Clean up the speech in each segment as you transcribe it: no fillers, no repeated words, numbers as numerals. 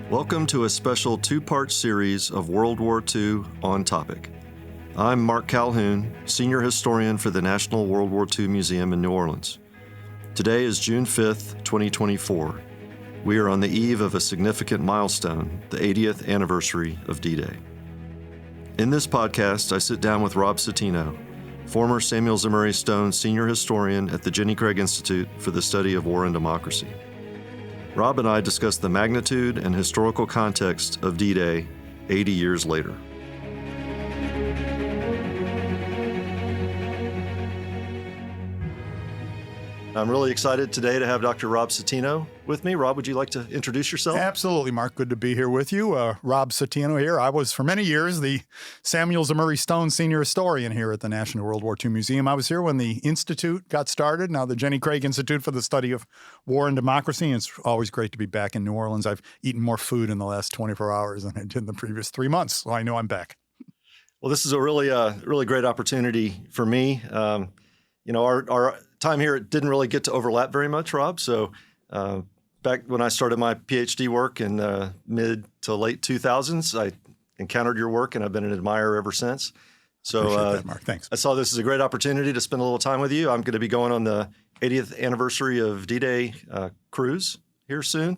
Welcome to a special two-part series of World War II on Topic. I'm Mark Calhoun, Senior Historian for the National World War II Museum in New Orleans. Today is June 5th, 2024. We are on the eve of a significant milestone, the 80th anniversary of D-Day. In this podcast, I sit down with Rob Citino, former Samuel Zemurray Stone Senior Historian at the Jenny Craig Institute for the Study of War and Democracy. Rob and I discuss the magnitude and historical context of D-Day 80 years later. I'm really excited today to have Dr. Rob Citino with me. Rob, would you like to introduce yourself? Absolutely, Mark. Good to be here with you. Rob Citino here. I was, for many years, the Samuel Zemurray Stone Senior Historian here at the National World War II Museum. I was here when the Institute got started, now the Jenny Craig Institute for the Study of War and Democracy. And it's always great to be back in New Orleans. I've eaten more food in the last 24 hours than I did in the previous 3 months, so I know I'm back. Well, this is a really great opportunity for me. Our time here, it didn't really get to overlap very much, Rob. So back when I started my PhD work in the mid to late 2000s, I encountered your work and I've been an admirer ever since. So Appreciate that, Mark. Thanks. I saw this as a great opportunity to spend a little time with you. I'm going to be going on the 80th anniversary of D-Day cruise here soon.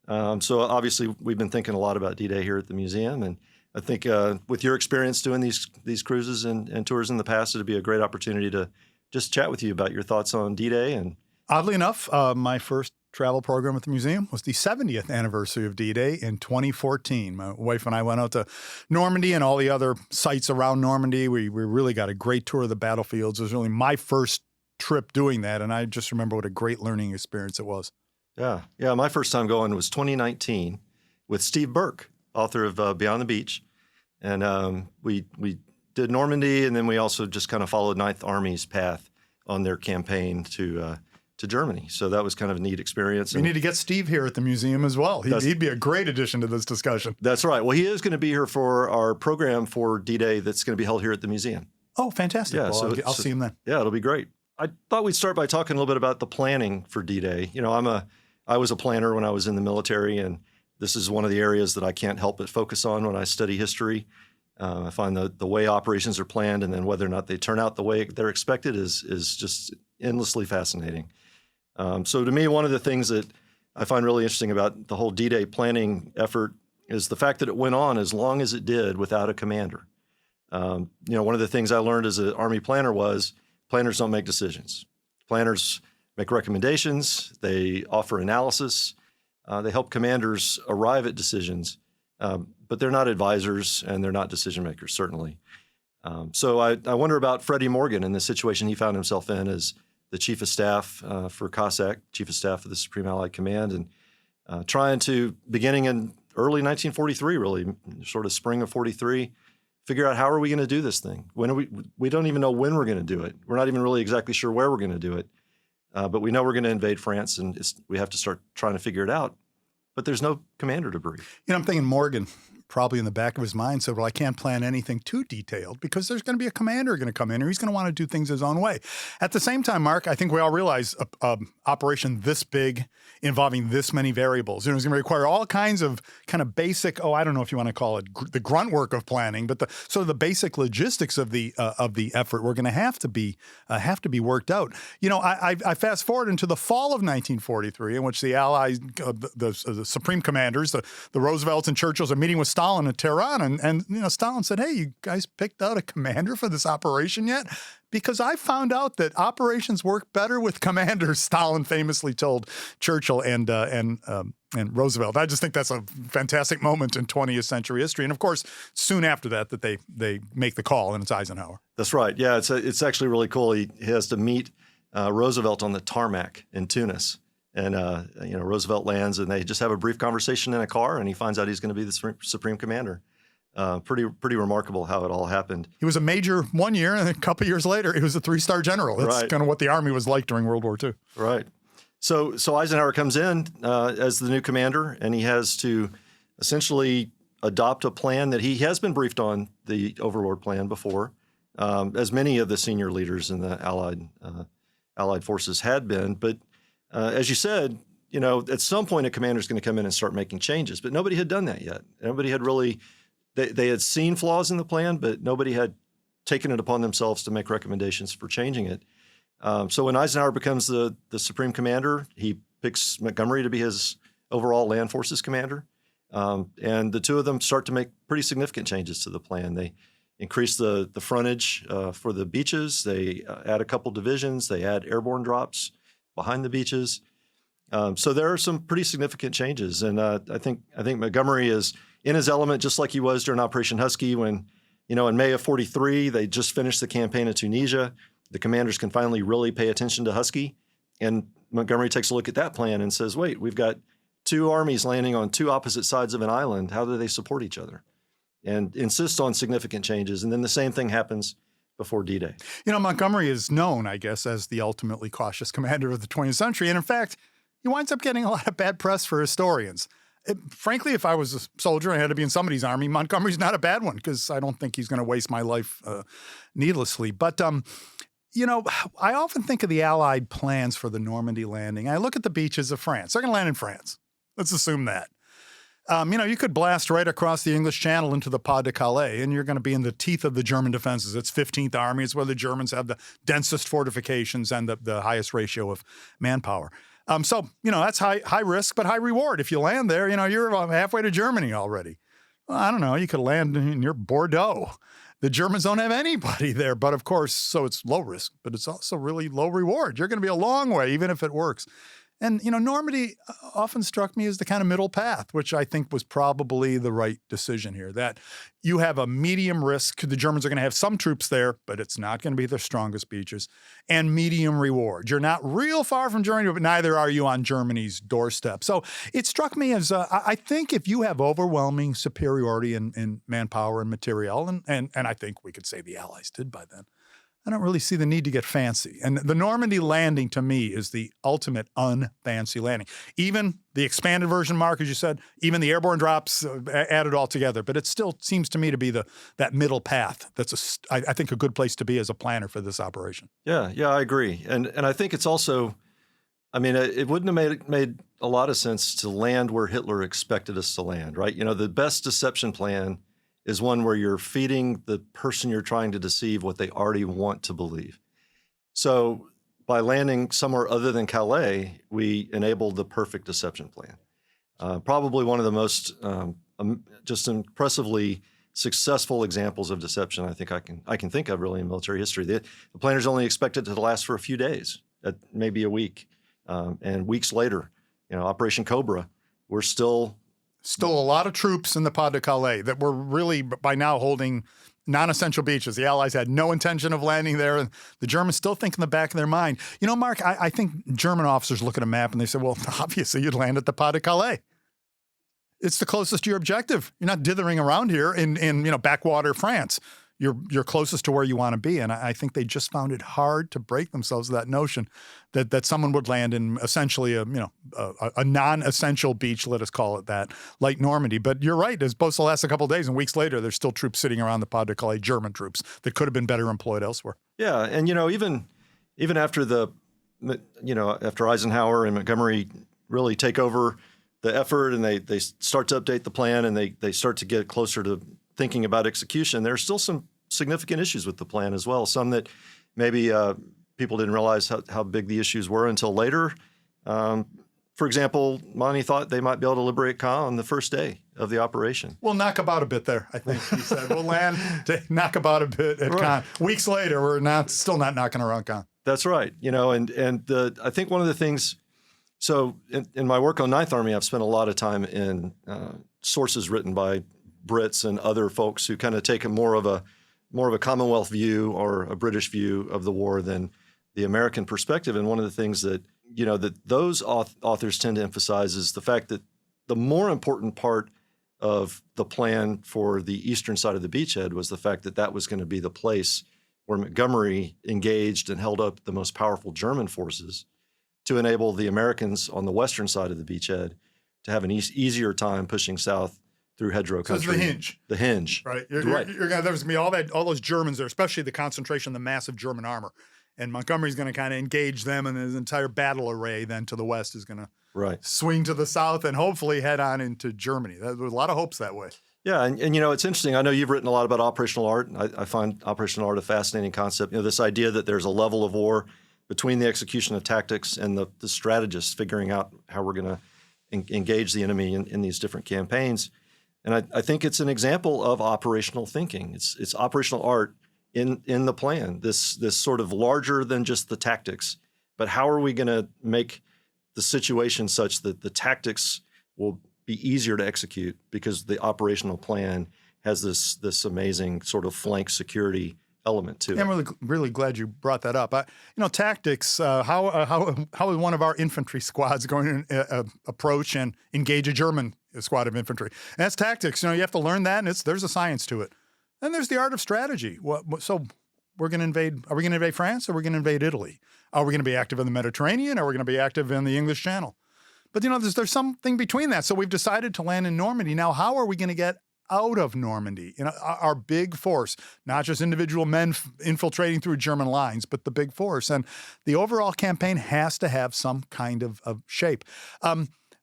So obviously we've been thinking a lot about D-Day here at the museum. And I think with your experience doing these cruises and tours in the past, it'd be a great opportunity to just chat with you about your thoughts on D-Day. And oddly enough, my first travel program at the museum was the 70th anniversary of D-Day in 2014. My wife and I went out to Normandy and all the other sites around Normandy. We really got a great tour of the battlefields. It was really my first trip doing that, and I just remember what a great learning experience it was. Yeah. My first time going was 2019 with Steve Burke, author of Beyond the Beach. And we did Normandy, and then we also just kind of followed Ninth Army's path on their campaign to Germany. So that was kind of a neat experience. We need to get Steve here at the museum as well. He'd be a great addition to this discussion. That's right. Well, he is going to be here for our program for D-Day that's going to be held here at the museum. Oh, fantastic. Yeah, well, I'll see him then. Yeah, it'll be great. I thought we'd start by talking a little bit about the planning for D-Day. You know, I was a planner when I was in the military, and this is one of the areas that I can't help but focus on when I study history. I find the way operations are planned and then whether or not they turn out the way they're expected is just endlessly fascinating. So to me, one of the things that I find really interesting about the whole D-Day planning effort is the fact that it went on as long as it did without a commander. One of the things I learned as an Army planner was planners don't make decisions. Planners make recommendations, they offer analysis, they help commanders arrive at decisions. But they're not advisors and they're not decision makers, certainly. So I wonder about Freddie Morgan and the situation he found himself in as the Chief of Staff for COSAC, Chief of Staff of the Supreme Allied Command, and trying to, beginning in early 1943, really, sort of spring of 43, figure out how are we going to do this thing? We don't even know when we're going to do it. We're not even really exactly sure where we're going to do it. But we know we're going to invade France, and we have to start trying to figure it out. But there's no commander to brief. I'm thinking Morgan, probably in the back of his mind, said, well, I can't plan anything too detailed because there's going to be a commander going to come in or he's going to want to do things his own way. At the same time, Mark, I think we all realize an operation this big involving this many variables, it's going to require all kinds of kind of basic, I don't know if you want to call it the grunt work of planning, but the basic logistics of the effort were going to have to be worked out. I fast forward into the fall of 1943, in which the Allies, the Supreme Commanders, the Roosevelts and Churchills are meeting with Stalin in Tehran, and Stalin said, hey, you guys picked out a commander for this operation yet? Because I found out that operations work better with commanders, Stalin famously told Churchill and Roosevelt. I just think that's a fantastic moment in 20th century history. And of course, soon after that they make the call, and it's Eisenhower. That's right. Yeah, it's actually really cool. He has to meet Roosevelt on the tarmac in Tunis. And, Roosevelt lands and they just have a brief conversation in a car and he finds out he's going to be the Supreme Commander. Pretty remarkable how it all happened. He was a major 1 year and a couple years later, he was a 3-star general. That's kind of what the Army was like during World War II. Right. So Eisenhower comes in as the new commander and he has to essentially adopt a plan that he has been briefed on, the Overlord plan before, as many of the senior leaders in the Allied forces had been. But as you said, at some point a commander's going to come in and start making changes, but nobody had done that yet. Nobody had really, they had seen flaws in the plan, but nobody had taken it upon themselves to make recommendations for changing it. So when Eisenhower becomes the supreme commander, he picks Montgomery to be his overall land forces commander. And the two of them start to make pretty significant changes to the plan. They increase the frontage for the beaches. They add a couple divisions. They add airborne drops behind the beaches. So there are some pretty significant changes. And I think Montgomery is in his element, just like he was during Operation Husky when, in May of 43, they just finished the campaign in Tunisia. The commanders can finally really pay attention to Husky. And Montgomery takes a look at that plan and says, wait, we've got two armies landing on two opposite sides of an island. How do they support each other? And insists on significant changes. And then the same thing happens before D-Day. Montgomery is known, I guess, as the ultimately cautious commander of the 20th century. And in fact, he winds up getting a lot of bad press for historians. Frankly, if I was a soldier and I had to be in somebody's army, Montgomery's not a bad one because I don't think he's going to waste my life needlessly. But, I often think of the Allied plans for the Normandy landing. I look at the beaches of France. They're going to land in France. Let's assume that. You could blast right across the English Channel into the Pas de Calais, and you're going to be in the teeth of the German defenses. It's 15th Army. It's where the Germans have the densest fortifications and the highest ratio of manpower. So that's high risk, but high reward. If you land there, you're halfway to Germany already. Well, I don't know. You could land near Bordeaux. The Germans don't have anybody there, but of course, so it's low risk, but it's also really low reward. You're going to be a long way, even if it works. And, Normandy often struck me as the kind of middle path, which I think was probably the right decision here, that you have a medium risk. The Germans are going to have some troops there, but it's not going to be their strongest beaches, and medium reward. You're not real far from Germany, but neither are you on Germany's doorstep. So it struck me as, I think if you have overwhelming superiority in manpower and material, and I think we could say the Allies did by then, I don't really see the need to get fancy. And the Normandy landing, to me, is the ultimate unfancy landing. Even the expanded version, Mark, as you said, even the airborne drops added all together. But it still seems to me to be that middle path. That's, I think, a good place to be as a planner for this operation. Yeah, I agree. And I think it's also, it wouldn't have made a lot of sense to land where Hitler expected us to land, right? The best deception plan is one where you're feeding the person you're trying to deceive what they already want to believe. So by landing somewhere other than Calais, we enabled the perfect deception plan. Probably one of the most just impressively successful examples of deception I think I can think of really in military history. The planners only expected it to last for a few days, maybe a week. And weeks later, Operation Cobra, we're still a lot of troops in the Pas de Calais that were really by now holding non-essential beaches. The Allies had no intention of landing there, and the Germans still think in the back of their mind. Mark, I think German officers look at a map and they say, well, obviously you'd land at the Pas de Calais. It's the closest to your objective. You're not dithering around here in backwater France. You're closest to where you want to be. And I think they just found it hard to break themselves of that notion that someone would land in essentially a non-essential beach, let us call it that, like Normandy. But you're right, it's supposed to last a couple of days, and weeks later, there's still troops sitting around the Pas de Calais, German troops, that could have been better employed elsewhere. Yeah, and even after after Eisenhower and Montgomery really take over the effort and they start to update the plan and they start to get closer to thinking about execution, there's still some significant issues with the plan as well. Some that maybe people didn't realize how big the issues were until later. For example, Monty thought they might be able to liberate Caen on the first day of the operation. We'll knock about a bit there, I think he said. We'll land to knock about a bit at Caen. Weeks later, we're still not knocking around Caen. That's right. I think one of the things, so in my work on Ninth Army, I've spent a lot of time in sources written by Brits and other folks who kind of take more of a Commonwealth view or a British view of the war than the American perspective. And one of the things that those authors tend to emphasize is the fact that the more important part of the plan for the eastern side of the beachhead was the fact that was going to be the place where Montgomery engaged and held up the most powerful German forces to enable the Americans on the western side of the beachhead to have an easier time pushing south through hedgerow country. So it's the hinge. The hinge. Right. Right. There's going to be all those Germans there, especially the concentration, the massive German armor. And Montgomery's going to kind of engage them, and his entire battle array then to the west is going to Right. swing to the south and hopefully head on into Germany. There was a lot of hopes that way. Yeah, and it's interesting. I know you've written a lot about operational art. I find operational art a fascinating concept. This idea that there's a level of war between the execution of tactics and the strategists figuring out how we're going to engage the enemy in these different campaigns. And I think it's an example of operational thinking. It's operational art in the plan. This sort of larger than just the tactics, but how are we going to make the situation such that the tactics will be easier to execute because the operational plan has this amazing sort of flank security element to it. I'm really glad you brought that up. Tactics. How is one of our infantry squads going to approach and engage a German squad of infantry? And that's tactics. You have to learn that, and there's a science to it. Then there's the art of strategy. So we're going to invade. Are we going to invade France, or are we going to invade Italy? Are we going to be active in the Mediterranean, or are we going to be active in the English Channel? But there's something between that. So we've decided to land in Normandy. Now, how are we going to get out of Normandy? Our big force, not just individual men infiltrating through German lines, but the big force. And the overall campaign has to have some kind of shape.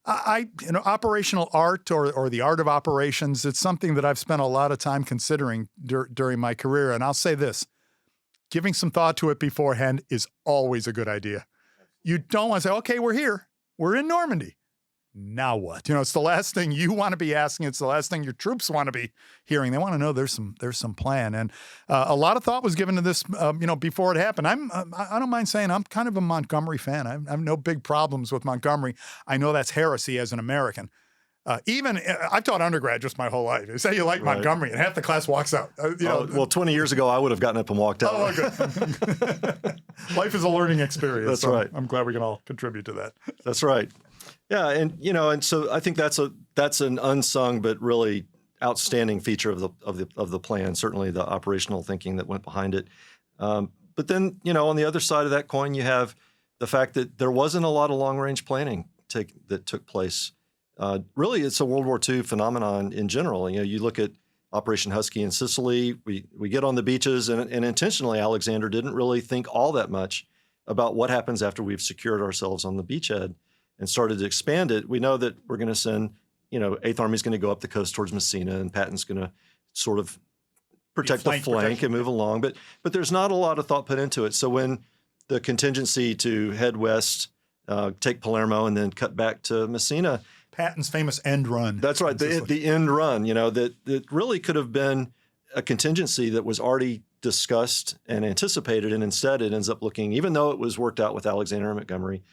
Operational art or the art of operations, it's something that I've spent a lot of time considering during my career. And I'll say this, giving some thought to it beforehand is always a good idea. You don't want to say, okay, we're here. We're in Normandy. Now what? It's the last thing you want to be asking. It's the last thing your troops want to be hearing. They want to know there's some plan. And a lot of thought was given to this, before it happened. I don't mind saying I'm kind of a Montgomery fan. I have no big problems with Montgomery. I know that's heresy as an American. I've taught undergraduates my whole life. You say you like Montgomery, and half the class walks out. Well, 20 years ago, I would have gotten up and walked out. Oh, good. Life is a learning experience. That's right. I'm glad we can all contribute to that. That's right. Yeah, and so I think that's an unsung but really outstanding feature of the plan. Certainly the operational thinking that went behind it. But then on the other side of that coin, you have the fact that there wasn't a lot of long range planning that took place. Really, it's a World War II phenomenon in general. You look at Operation Husky in Sicily. We get on the beaches, and intentionally, Alexander didn't really think all that much about what happens after we've secured ourselves on the beachhead and started to expand it. We know that we're going to send, 8th Army is going to go up the coast towards Messina, and Patton's going to sort of protect the flank and move along. But there's not a lot of thought put into it. So when the contingency to head west, take Palermo, and then cut back to Messina, Patton's famous end run. That's right, the end run. That really could have been a contingency that was already discussed and anticipated, and instead it ends up looking, even though it was worked out with Alexander and Montgomery,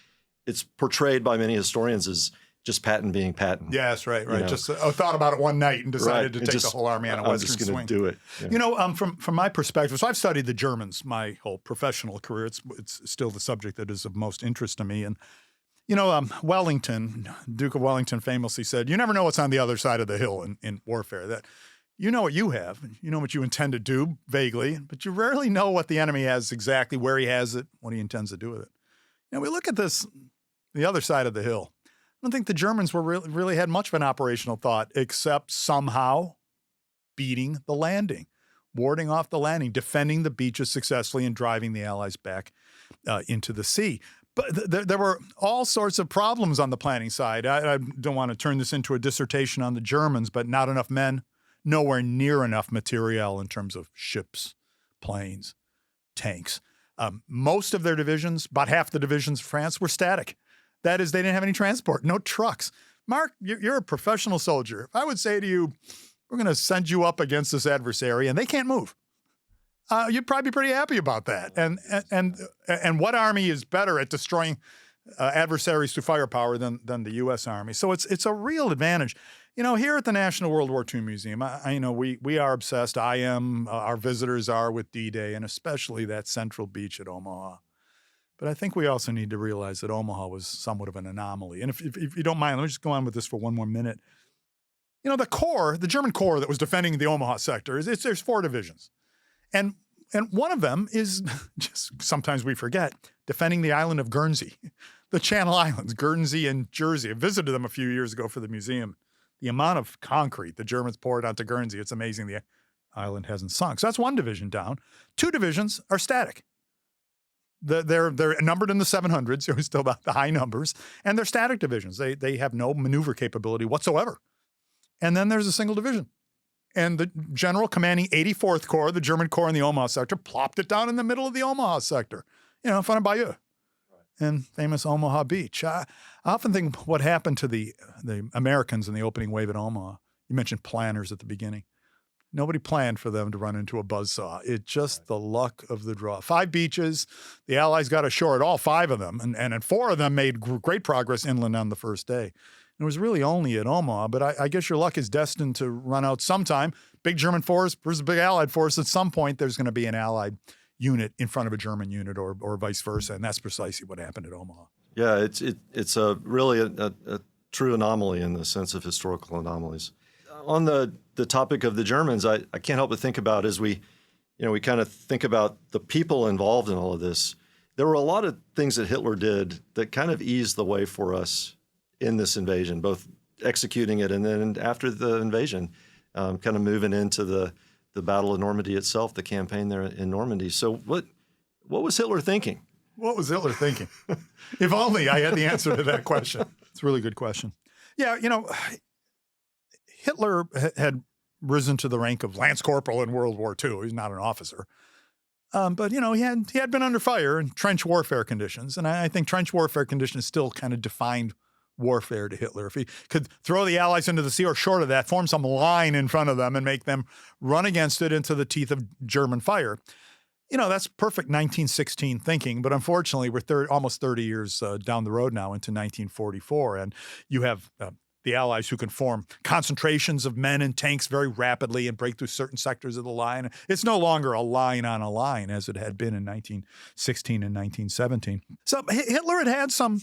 it's portrayed by many historians as just Patton being Patton. Yes, right. Just thought about it one night and decided to take the whole army on a western swing. I'm just going to do it. From my perspective, so I've studied the Germans my whole professional career. It's still the subject that is of most interest to me. And Wellington, Duke of Wellington, famously said, "You never know what's on the other side of the hill in warfare. That you know what you have, you know what you intend to do vaguely, but you rarely know what the enemy has exactly, where he has it, what he intends to do with it." We look at this, the other side of the hill. I don't think the Germans were really had much of an operational thought, except somehow beating the landing, warding off the landing, defending the beaches successfully, and driving the Allies back into the sea. But there were all sorts of problems on the planning side. I don't want to turn this into a dissertation on the Germans, but not enough men, nowhere near enough materiel in terms of ships, planes, tanks. Most of their divisions, about half the divisions of France, were static. That is, they didn't have any transport, no trucks. Mark, you're a professional soldier. If I would say to you, we're going to send you up against this adversary, and they can't move, you'd probably be pretty happy about that. And what army is better at destroying adversaries through firepower than the U.S. Army? So it's a real advantage. Here at the National World War II Museum, we are obsessed. I am. Our visitors are with D-Day, and especially that central beach at Omaha. But I think we also need to realize that Omaha was somewhat of an anomaly. And if you don't mind, let me just go on with this for one more minute. The German corps that was defending the Omaha sector, there's 4 divisions. And one of them is, just sometimes we forget, defending the island of Guernsey, the Channel Islands, Guernsey and Jersey. I visited them a few years ago for the museum. The amount of concrete the Germans poured onto Guernsey, it's amazing the island hasn't sunk. So that's one division down. 2 divisions are static. They're numbered in the 700s, so still about the high numbers, and they're static divisions. They have no maneuver capability whatsoever. And then there's a single division. And the general commanding 84th Corps, the German Corps in the Omaha sector, plopped it down in the middle of the Omaha sector, in front of Bayeux and famous Omaha Beach. I often think what happened to the Americans in the opening wave at Omaha. You mentioned planners at the beginning. Nobody planned for them to run into a buzzsaw. It's just the luck of the draw. 5 beaches. The Allies got ashore at all 5 of them, and 4 of them made great progress inland on the first day. It was really only at Omaha, but I guess your luck is destined to run out sometime. Big German force versus big Allied force. At some point, there's going to be an Allied unit in front of a German unit or vice versa, and that's precisely what happened at Omaha. Yeah, it's really a true anomaly in the sense of historical anomalies. On the topic of the Germans, I can't help but think about as we kind of think about the people involved in all of this. There were a lot of things that Hitler did that kind of eased the way for us in this invasion, both executing it and then after the invasion, kind of moving into the Battle of Normandy itself, the campaign there in Normandy. So what was Hitler thinking? What was Hitler thinking? If only I had the answer to that question. It's a really good question. Yeah, Hitler had risen to the rank of Lance Corporal in World War II. He's not an officer. But, he had been under fire in trench warfare conditions. And I think trench warfare conditions still kind of defined warfare to Hitler. If he could throw the Allies into the sea or short of that, form some line in front of them and make them run against it into the teeth of German fire. That's perfect 1916 thinking, but unfortunately, we're almost 30 years down the road now into 1944, and you have the Allies who can form concentrations of men and tanks very rapidly and break through certain sectors of the line. It's no longer a line on a line as it had been in 1916 and 1917. So Hitler had some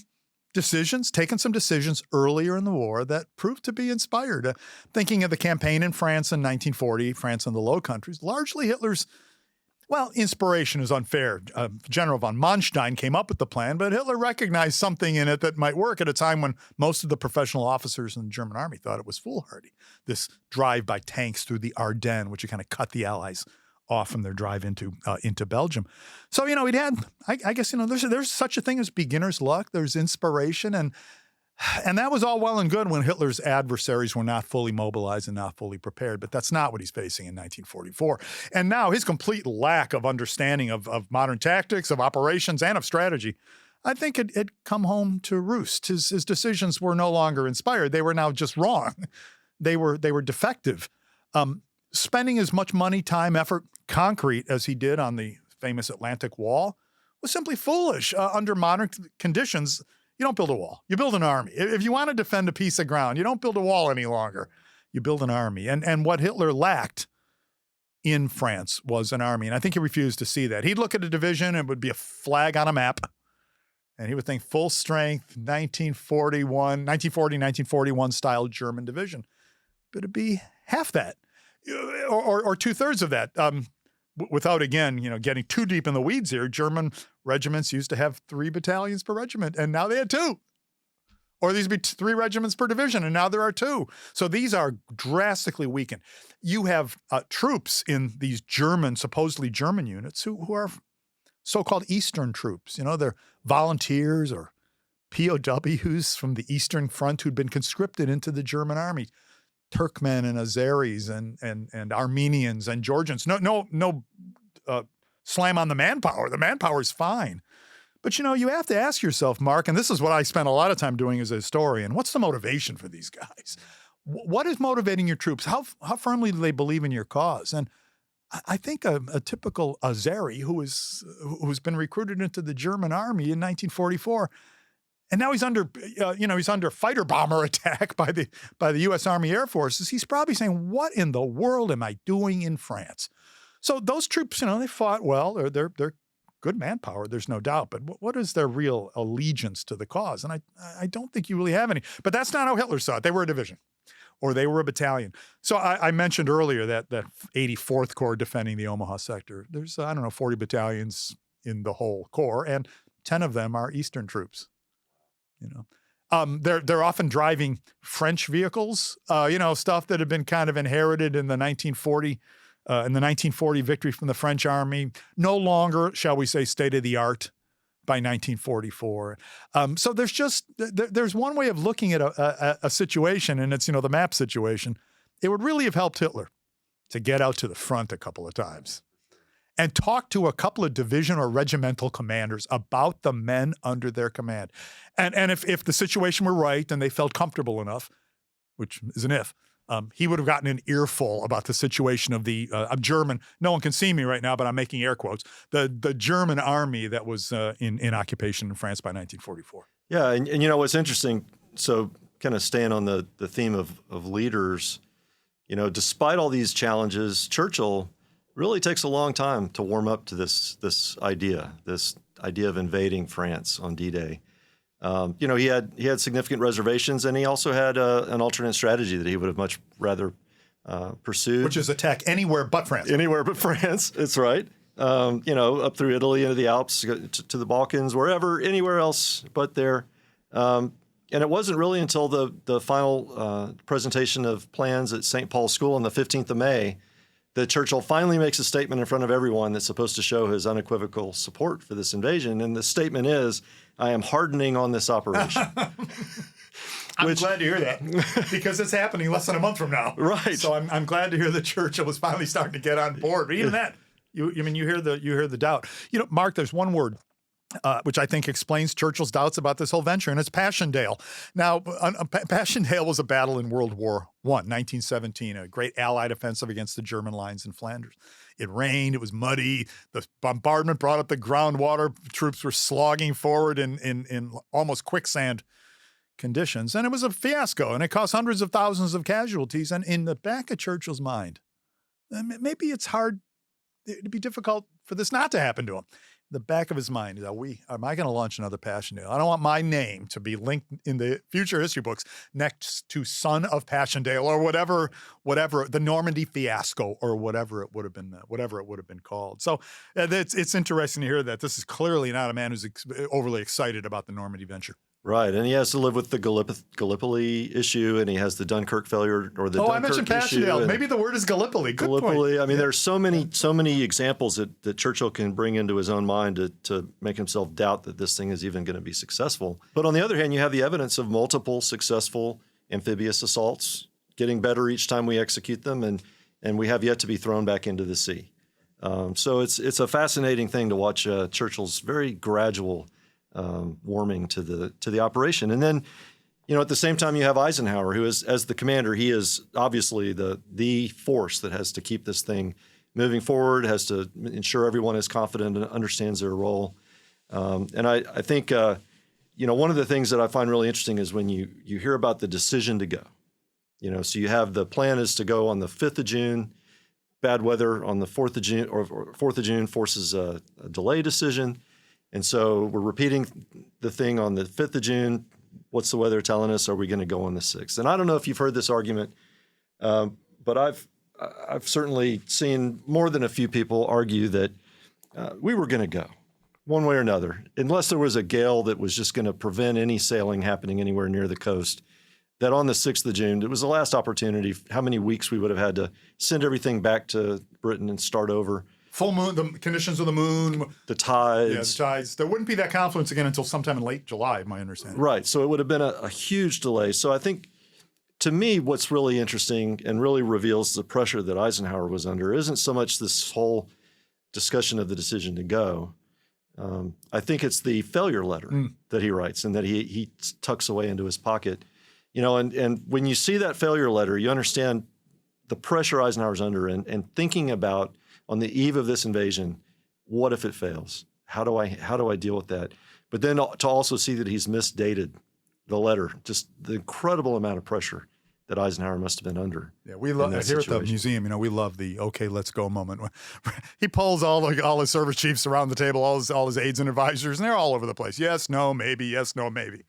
taken some decisions earlier in the war that proved to be inspired. Thinking of the campaign in France in 1940, France and the Low Countries, largely Hitler's, inspiration is unfair. General von Manstein came up with the plan, but Hitler recognized something in it that might work at a time when most of the professional officers in the German army thought it was foolhardy. This drive by tanks through the Ardennes, which kind of cut the Allies off from their drive into Belgium. So, he'd had, I guess, there's such a thing as beginner's luck. There's inspiration. And that was all well and good when Hitler's adversaries were not fully mobilized and not fully prepared. But that's not what he's facing in 1944. And now his complete lack of understanding of modern tactics, of operations, and of strategy, I think it come home to roost. His decisions were no longer inspired. They were now just wrong. They were defective. Spending as much money, time, effort, concrete as he did on the famous Atlantic Wall was simply foolish. Under modern conditions, you don't build a wall. You build an army. If you want to defend a piece of ground, you don't build a wall any longer. You build an army. And what Hitler lacked in France was an army. And I think he refused to see that. He'd look at a division, it would be a flag on a map. And he would think full strength, 1941 style German division. But it'd be half that. Or 2/3 of that. Without, again, getting too deep in the weeds here, German regiments used to have 3 battalions per regiment, and now they had 2. Or these would be 3 regiments per division, and now there are 2. So these are drastically weakened. You have troops in these supposedly German units who are so-called Eastern troops. They're volunteers or POWs from the Eastern Front who'd been conscripted into the German army. Turkmen and Azeris and Armenians and Georgians. No slam on the manpower. The manpower is fine. But, you have to ask yourself, Mark, and this is what I spent a lot of time doing as a historian, what's the motivation for these guys? What is motivating your troops? How firmly do they believe in your cause? And I think a typical Azeri who's been recruited into the German army in 1944, and now he's under fighter bomber attack by the U.S. Army Air Forces. He's probably saying, "What in the world am I doing in France?" So those troops, they fought well. They're good manpower. There's no doubt. But what is their real allegiance to the cause? And I don't think you really have any. But that's not how Hitler saw it. They were a division, or they were a battalion. So I mentioned earlier that 84th Corps defending the Omaha sector. There's 40 battalions in the whole corps, and 10 of them are Eastern troops. They're often driving French vehicles, stuff that had been kind of inherited in the 1940 victory from the French army. No longer, shall we say, state of the art. by 1944. So there's one way of looking at a situation, and it's, the map situation. It would really have helped Hitler to get out to the front a couple of times and talk to a couple of division or regimental commanders about the men under their command. And if the situation were right and they felt comfortable enough, which is an if, he would have gotten an earful about the situation of the German, no one can see me right now, but I'm making air quotes, the German army that was in occupation in France by 1944. Yeah, and what's interesting, so kind of staying on the theme of leaders, despite all these challenges, Churchill really takes a long time to warm up to this idea of invading France on D-Day. He had significant reservations, and he also had an alternate strategy that he would have much rather pursued, which is attack anywhere but France. Anywhere but France. That's right. Up through Italy into the Alps to the Balkans, wherever, anywhere else but there. And it wasn't really until the final presentation of plans at St. Paul's School on the 15th of May that Churchill finally makes a statement in front of everyone that's supposed to show his unequivocal support for this invasion. And the statement is, I am hardening on this operation. I'm glad to hear that, because it's happening less than a month from now. Right. So I'm glad to hear that Churchill was finally starting to get on board. But even that, you hear the doubt. Mark, there's one word which I think explains Churchill's doubts about this whole venture, and it's Passchendaele. Now, Passchendaele was a battle in World War I, 1917, a great Allied offensive against the German lines in Flanders. It rained, it was muddy, the bombardment brought up the groundwater, troops were slogging forward in almost quicksand conditions, and it was a fiasco, and it cost hundreds of thousands of casualties. And in the back of Churchill's mind, maybe it's hard, it'd be difficult for this not to happen to him. The back of his mind is, am I going to launch another Passchendaele? I don't want my name to be linked in the future history books next to son of Passchendaele or whatever, the Normandy fiasco or whatever it would have been called. So it's interesting to hear that this is clearly not a man who's overly excited about the Normandy venture. Right, and he has to live with the Gallipoli issue, and he has the Dunkirk failure or the Dunkirk I mentioned Passchendaele. Maybe the word is Gallipoli. Good point. I mean, there's so many examples that Churchill can bring into his own mind to make himself doubt that this thing is even going to be successful. But on the other hand, you have the evidence of multiple successful amphibious assaults, getting better each time we execute them, and we have yet to be thrown back into the sea. So it's a fascinating thing to watch Churchill's very gradual warming to the operation. And then, at the same time, you have Eisenhower, who is, as the commander, he is obviously the force that has to keep this thing moving forward, has to ensure everyone is confident and understands their role. And I think, one of the things that I find really interesting is when you hear about the decision to go. So you have the plan is to go on the 5th of June, bad weather on the 4th of June, or 4th of June forces a delay decision. And so we're repeating the thing on the 5th of June. What's the weather telling us? Are we going to go on the 6th? And I don't know if you've heard this argument, but I've certainly seen more than a few people argue that we were going to go one way or another, unless there was a gale that was just going to prevent any sailing happening anywhere near the coast, that on the 6th of June, it was the last opportunity, how many weeks we would have had to send everything back to Britain and start over. Full moon, the conditions of the moon. The tides. Yeah, the tides. There wouldn't be that confluence again until sometime in late July, my understanding. Right. So it would have been a huge delay. So I think, to me, what's really interesting and really reveals the pressure that Eisenhower was under isn't so much this whole discussion of the decision to go. I think it's the failure letter that he writes and that he tucks away into his pocket. And when you see that failure letter, you understand the pressure Eisenhower's under and thinking about, on the eve of this invasion, what if it fails? How do I deal with that? But then to also see that he's misdated the letter, just the incredible amount of pressure that Eisenhower must have been under. Yeah, we love here at the museum. We love the "okay, let's go" moment. He pulls all his service chiefs around the table, all his aides and advisors, and they're all over the place. Yes, no, maybe. Yes, no, maybe.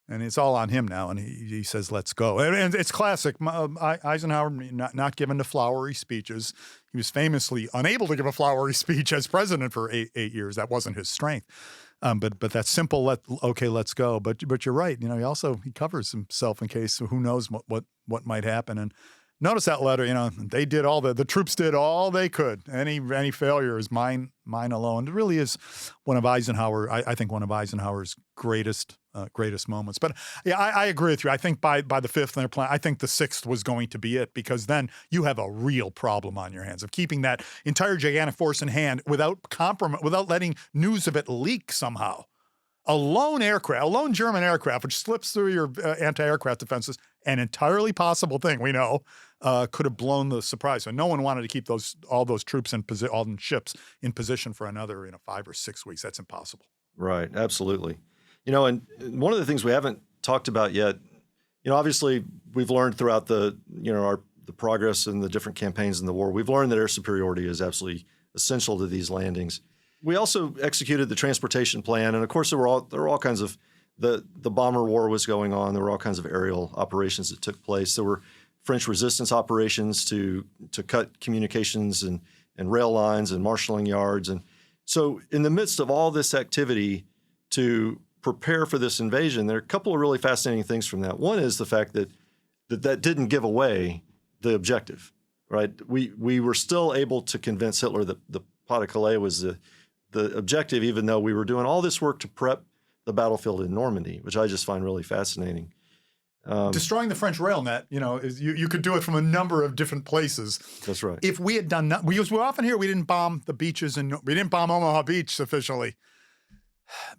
And it's all on him now, and he says, let's go. And it's classic. Eisenhower, not given to flowery speeches. He was famously unable to give a flowery speech as president for eight years. That wasn't his strength. But that simple, okay, let's go. But you're right. He covers himself in case who knows what might happen. And Notice that letter, they did the troops did all they could. Any failure is mine alone. It really is one of Eisenhower, I think one of Eisenhower's greatest moments. But yeah, I agree with you. I think by the 5th in their plan, I think the 6th was going to be it, because then you have a real problem on your hands of keeping that entire gigantic force in hand without letting news of it leak somehow. A lone German aircraft, which slips through your anti-aircraft defenses, an entirely possible thing, we know, could have blown the surprise. So no one wanted to keep all those troops all in ships in position for another 5 or 6 weeks. That's impossible. Right, absolutely. And one of the things we haven't talked about yet, obviously we've learned throughout the progress in the different campaigns in the war, we've learned that air superiority is absolutely essential to these landings. We also executed the transportation plan, and of course there were all kinds of the bomber war was going on. There were all kinds of aerial operations that took place. There were French resistance operations to cut communications and rail lines and marshalling yards, and so in the midst of all this activity to prepare for this invasion, there are a couple of really fascinating things from that. One is the fact that didn't give away the objective, right? We were still able to convince Hitler that the Pas-de-Calais was the objective, even though we were doing all this work to prep the battlefield in Normandy, which I just find really fascinating. Destroying the French rail net, you could do it from a number of different places. That's right. If we had done that, because we often hear we didn't bomb the beaches, and we didn't bomb Omaha Beach sufficiently.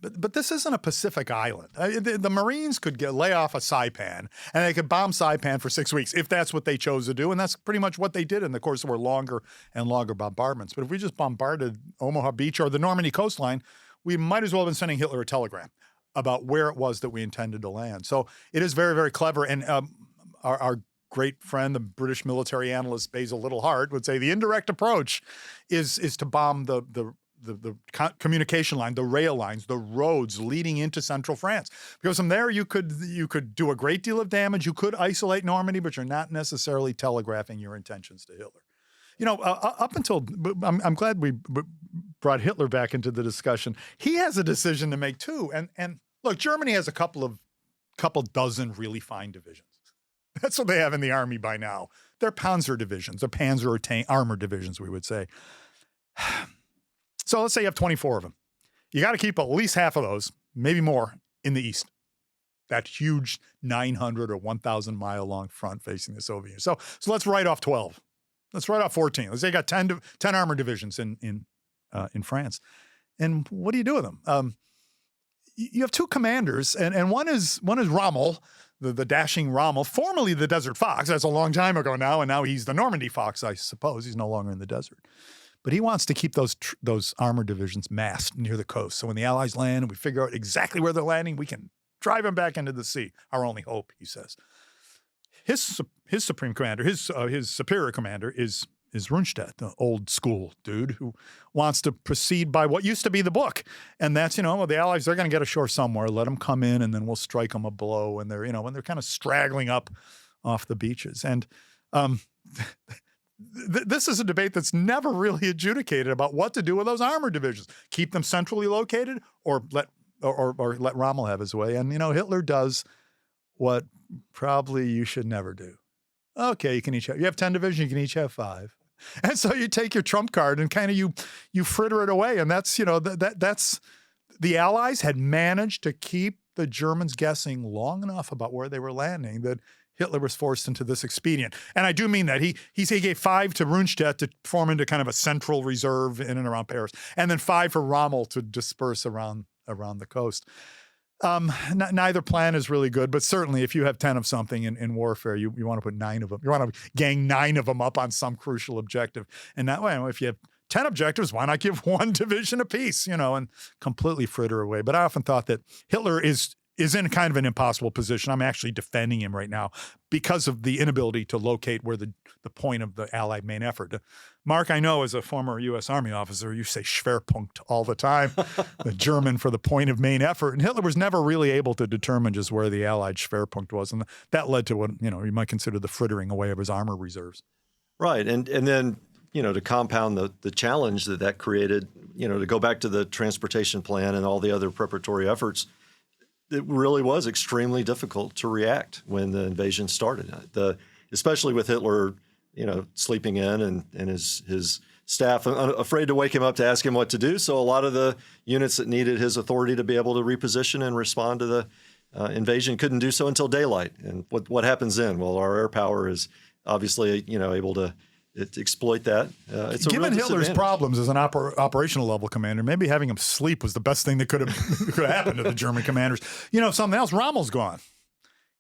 But this isn't a Pacific island. The Marines could lay off a Saipan, and they could bomb Saipan for 6 weeks if that's what they chose to do, and that's pretty much what they did in the course of our longer and longer bombardments. But if we just bombarded Omaha Beach or the Normandy coastline, we might as well have been sending Hitler a telegram about where it was that we intended to land. So it is very, very clever. And our great friend, the British military analyst Basil Littlehart, would say the indirect approach is to bomb the communication line, the rail lines, the roads leading into central France. Because from there you could do a great deal of damage. You could isolate Normandy, but you're not necessarily telegraphing your intentions to Hitler. Up until I'm glad we brought Hitler back into the discussion. He has a decision to make too. And look, Germany has a couple dozen really fine divisions. That's what they have in the army by now. They're Panzer divisions, or Panzer or tank armor divisions, we would say. So let's say you have 24 of them. You got to keep at least half of those, maybe more, in the east. That huge 900 or 1,000 mile long front facing the Soviet Union. So let's write off 12. Let's write off 14. Let's say you got 10 armor divisions in France. And what do you do with them? You have two commanders, and one is Rommel, the dashing Rommel, formerly the Desert Fox. That's a long time ago now, and now he's the Normandy Fox, I suppose. He's no longer in the desert. But he wants to keep those armor divisions massed near the coast. So when the Allies land and we figure out exactly where they're landing, we can drive them back into the sea. Our only hope, he says. His supreme commander, his superior commander is Rundstedt, the old school dude who wants to proceed by what used to be the book. And that's, the Allies, they're going to get ashore somewhere. Let them come in, and then we'll strike them a blow. And they're, when they're kind of straggling up off the beaches. And this is a debate that's never really adjudicated about what to do with those armor divisions. Keep them centrally located, or let Rommel have his way. And, Hitler does what probably you should never do. Okay, you have 10 divisions, you can each have 5. And so you take your trump card and kind of you fritter it away. And that's, that's the Allies had managed to keep the Germans guessing long enough about where they were landing that Hitler was forced into this expedient. And I do mean that. He gave 5 to Rundstedt to form into kind of a central reserve in and around Paris, and then 5 for Rommel to disperse around the coast. Neither plan is really good, but certainly if you have 10 of something in warfare, you want to put 9 of them. You want to gang 9 of them up on some crucial objective. And that way, if you have 10 objectives, why not give 1 division apiece, and completely fritter away. But I often thought that Hitler is in kind of an impossible position. I'm actually defending him right now because of the inability to locate where the point of the Allied main effort. Mark, I know as a former U.S. Army officer, you say Schwerpunkt all the time, the German for the point of main effort. And Hitler was never really able to determine just where the Allied Schwerpunkt was. And that led to what, you might consider the frittering away of his armor reserves. Right. And then, to compound the challenge that created, to go back to the transportation plan and all the other preparatory efforts, it really was extremely difficult to react when the invasion started. especially with Hitler, sleeping in and his staff afraid to wake him up to ask him what to do. So a lot of the units that needed his authority to be able to reposition and respond to the invasion couldn't do so until daylight. And what happens then? Well, our air power is obviously, able to exploit that. It's Given Hitler's problems as an operational level commander, maybe having him sleep was the best thing that could have happened to the German commanders. Something else, Rommel's gone.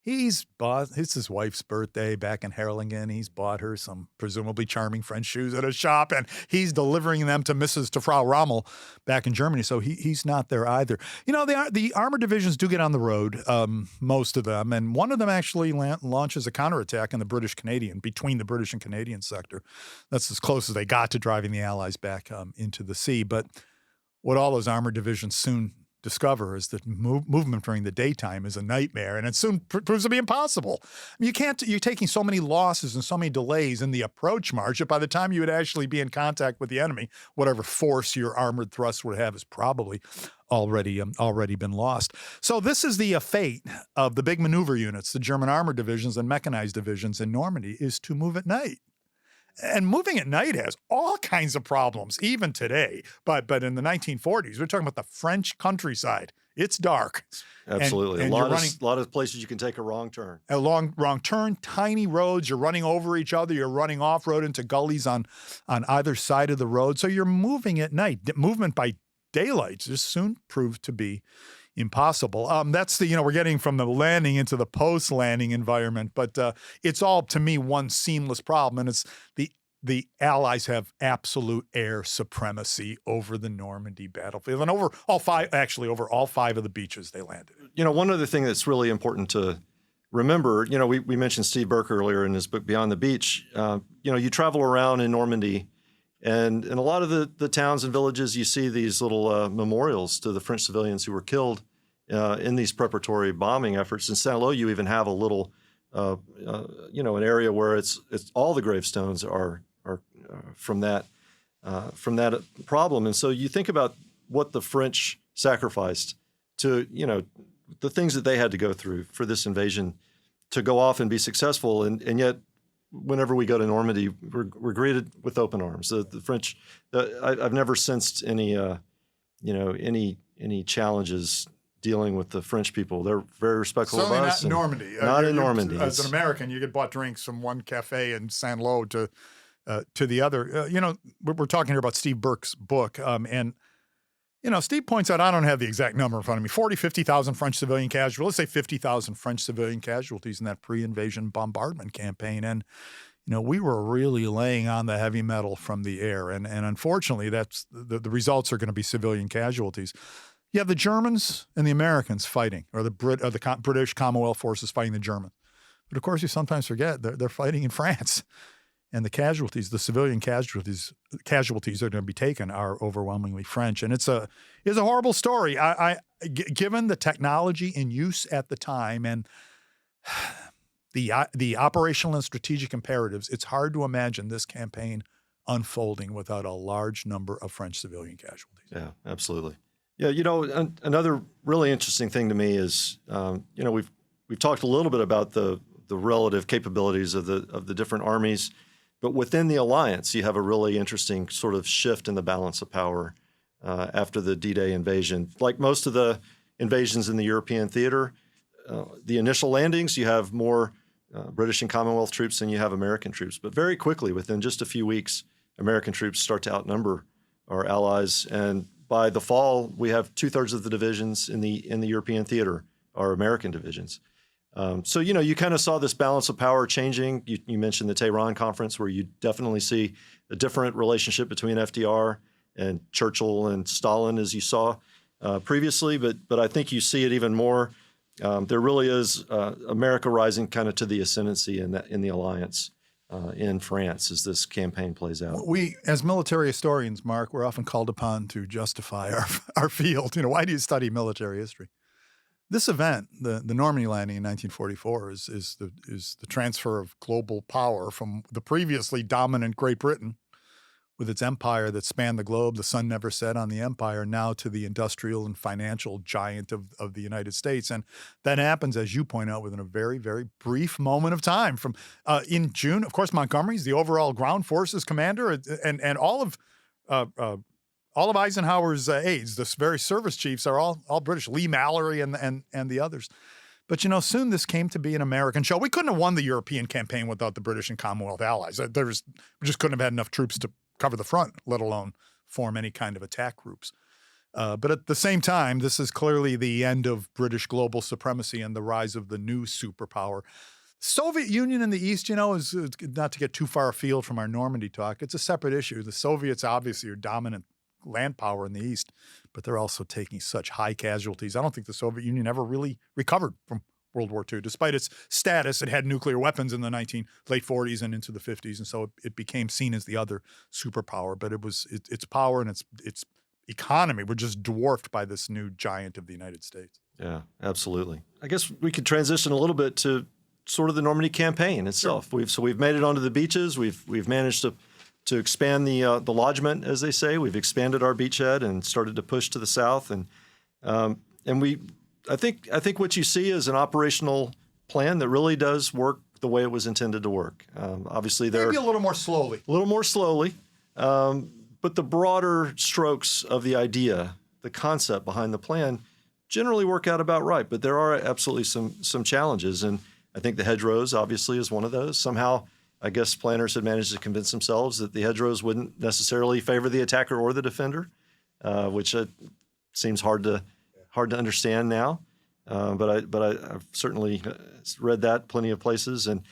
It's his wife's birthday back in Herrlingen. He's bought her some presumably charming French shoes at a shop, and he's delivering them to Frau Rommel back in Germany. So he's not there either. The armored divisions do get on the road, most of them, and one of them actually launches a counterattack in between the British and Canadian sector. That's as close as they got to driving the Allies back into the sea. But what all those armored divisions soon discover is that movement during the daytime is a nightmare, and it soon proves to be impossible. You're taking so many losses and so many delays in the approach march that by the time you would actually be in contact with the enemy, whatever force your armored thrust would have is probably already been lost. So this is the fate of the big maneuver units, the German armored divisions and mechanized divisions in Normandy, is to move at night. And moving at night has all kinds of problems, even today. But in the 1940s, we're talking about the French countryside. It's dark. Absolutely. And a lot of places you can take a wrong turn. A wrong turn, tiny roads. You're running over each other. You're running off-road into gullies on either side of the road. So you're moving at night. Movement by daylight just soon proved to be impossible. That's we're getting from the landing into the post-landing environment, but it's all, to me, one seamless problem, and it's the Allies have absolute air supremacy over the Normandy battlefield and over all five of the beaches they landed. One other thing that's really important to remember, we mentioned Steve Burke earlier in his book Beyond the Beach. You travel around in Normandy, and in a lot of the towns and villages, you see these little memorials to the French civilians who were killed in these preparatory bombing efforts. In Saint-Lô, you even have a little, an area where it's all the gravestones are from that problem. And so you think about what the French sacrificed to, the things that they had to go through for this invasion to go off and be successful, and yet, whenever we go to Normandy, we're greeted with open arms. The French, I've never sensed any challenges dealing with the French people. They're very respectful of us. Not in Normandy. Not in Normandy. As an American, you get bought drinks from one cafe in Saint-Lô to the other. We're talking here about Steve Burke's book, and Steve points out, I don't have the exact number in front of me, 50,000 French civilian casualties. Let's say 50,000 French civilian casualties in that pre-invasion bombardment campaign. And, we were really laying on the heavy metal from the air. And unfortunately, that's the results are going to be civilian casualties. You have the Germans and the Americans fighting, or the British Commonwealth forces fighting the Germans. But of course, you sometimes forget they're fighting in France. And the civilian casualties that are going to be taken are overwhelmingly French. And it's a horrible story. Given the technology in use at the time and the operational and strategic imperatives, it's hard to imagine this campaign unfolding without a large number of French civilian casualties. Yeah, absolutely. Yeah, another really interesting thing to me is, we've talked a little bit about the relative capabilities of the different armies. But within the alliance, you have a really interesting sort of shift in the balance of power after the D-Day invasion. Like most of the invasions in the European theater, the initial landings, you have more British and Commonwealth troops than you have American troops. But very quickly, within just a few weeks, American troops start to outnumber our allies. And by the fall, we have 2/3 of the divisions in the European theater are American divisions. So, you kind of saw this balance of power changing. You mentioned the Tehran Conference, where you definitely see a different relationship between FDR and Churchill and Stalin, as you saw previously. But I think you see it even more. There really is America rising kind of to the ascendancy in the alliance in France as this campaign plays out. We, as military historians, Mark, we're often called upon to justify our field. Why do you study military history? This event, the Normandy landing in 1944, is the transfer of global power from the previously dominant Great Britain, with its empire that spanned the globe, the sun never set on the empire, now to the industrial and financial giant of the United States. And that happens, as you point out, within a very, very brief moment of time. From in June, of course, Montgomery's the overall ground forces commander, and all of Eisenhower's aides, the very service chiefs, are all British. Lee Mallory and the others. But, soon this came to be an American show. We couldn't have won the European campaign without the British and Commonwealth allies. We just couldn't have had enough troops to cover the front, let alone form any kind of attack groups. But at the same time, this is clearly the end of British global supremacy and the rise of the new superpower. Soviet Union in the East, is not to get too far afield from our Normandy talk, it's a separate issue. The Soviets obviously are dominant land power in the East, but they're also taking such high casualties. I don't think the Soviet Union ever really recovered from World War II. Despite its status, it had nuclear weapons in the late 40s and into the 50s, and so it became seen as the other superpower. But its power and its economy were just dwarfed by this new giant of the United States. Yeah, absolutely. I guess we could transition a little bit to sort of the Normandy campaign itself. Sure. We've made it onto the beaches. We've managed to expand the lodgement, as they say. We've expanded our beachhead and started to push to the south, and I think what you see is an operational plan that really does work the way it was intended to work. Obviously, maybe a little more slowly. But the broader strokes of the idea, the concept behind the plan, generally work out about right. But there are absolutely some challenges, and I think the hedgerows obviously is one of those. Somehow, I guess planners had managed to convince themselves that the hedgerows wouldn't necessarily favor the attacker or the defender, which seems hard to understand now. But I've certainly read that plenty of places, and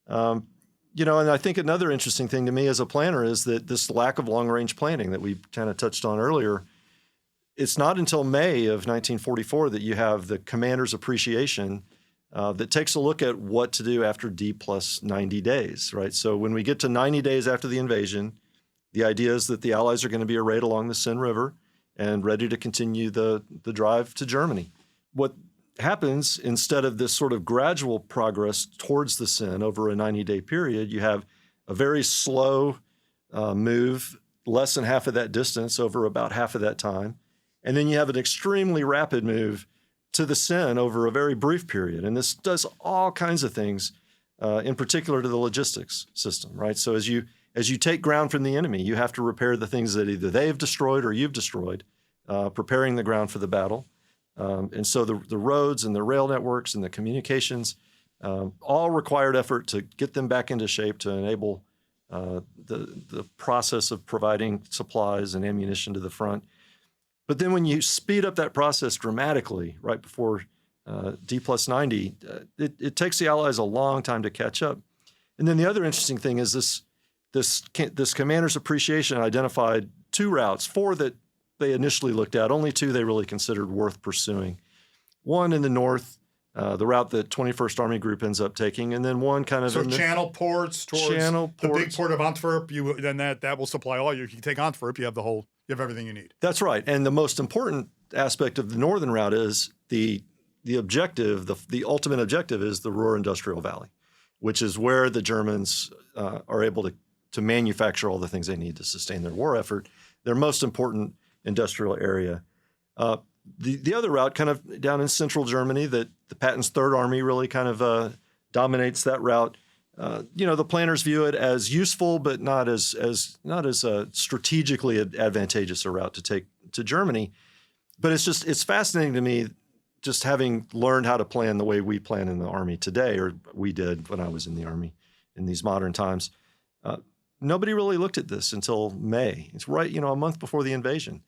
and I think another interesting thing to me as a planner is that this lack of long-range planning that we kind of touched on earlier. It's not until May of 1944 that you have the commander's appreciation that takes a look at what to do after D plus 90 days, right? So when we get to 90 days after the invasion, the idea is that the Allies are going to be arrayed along the Seine River and ready to continue the drive to Germany. What happens, instead of this sort of gradual progress towards the Seine over a 90-day period, you have a very slow move, less than half of that distance over about half of that time. And then you have an extremely rapid move to the Seine over a very brief period. And this does all kinds of things, in particular to the logistics system, right? So as you take ground from the enemy, you have to repair the things that either they've destroyed or you've destroyed, preparing the ground for the battle. And so the roads and the rail networks and the communications all required effort to get them back into shape to enable the process of providing supplies and ammunition to the front. But then when you speed up that process dramatically right before D plus 90, it takes the Allies a long time to catch up. And then the other interesting thing is this commander's appreciation identified two routes, four that they initially looked at, only two they really considered worth pursuing. One in the north, the route that 21st Army Group ends up taking, and then one kind of in the channel ports towards the big port of Antwerp. Then that will supply all you can take Antwerp. You have everything you need. That's right. And the most important aspect of the northern route is the objective, the ultimate objective is the Ruhr Industrial Valley, which is where the Germans are able to manufacture all the things they need to sustain their war effort. Their most important industrial area. The other route, kind of down in central Germany, that the Patton's Third Army really kind of dominates that route. The planners view it as useful, but not as strategically advantageous a route to take to Germany. But it's fascinating to me, just having learned how to plan the way we plan in the Army today, or we did when I was in the Army in these modern times. Nobody really looked at this until May. It's right, a month before the invasion.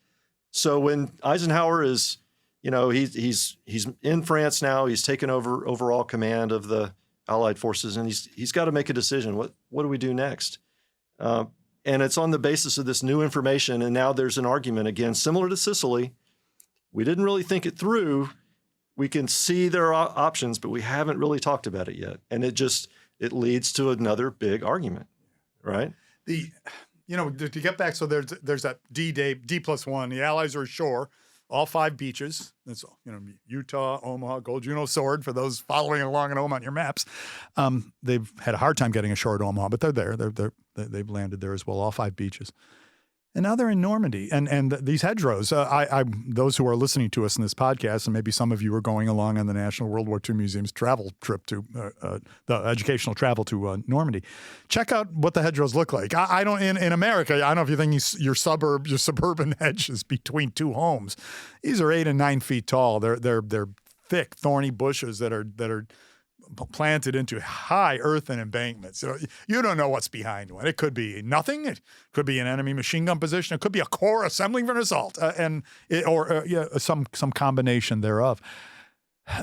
So when Eisenhower is, he's in France now, he's taken over overall command of the Allied forces, and he's got to make a decision. What do we do next? And it's on the basis of this new information, and now there's an argument, again, similar to Sicily. We didn't really think it through. We can see there are options, but we haven't really talked about it yet. And it leads to another big argument, right? To get back, so there's that D-Day, D plus 1. The Allies are ashore, all 5 beaches. That's Utah, Omaha, Gold Juno, Sword, for those following along at home on your maps. They've had a hard time getting ashore at Omaha, but they're there. They've landed there as well, all 5 beaches. And now they're in Normandy, and these hedgerows. Those who are listening to us in this podcast, and maybe some of you are going along on the National World War II Museum's travel trip to the educational travel to Normandy. Check out what the hedgerows look like. I don't in America. I don't know if you think your suburban hedges between two homes. These are 8 and 9 feet tall. They're thick, thorny bushes that are planted into high earthen embankments. You don't know what's behind one. It could be nothing. It could be an enemy machine gun position. It could be a corps assembling for an assault, or some combination thereof.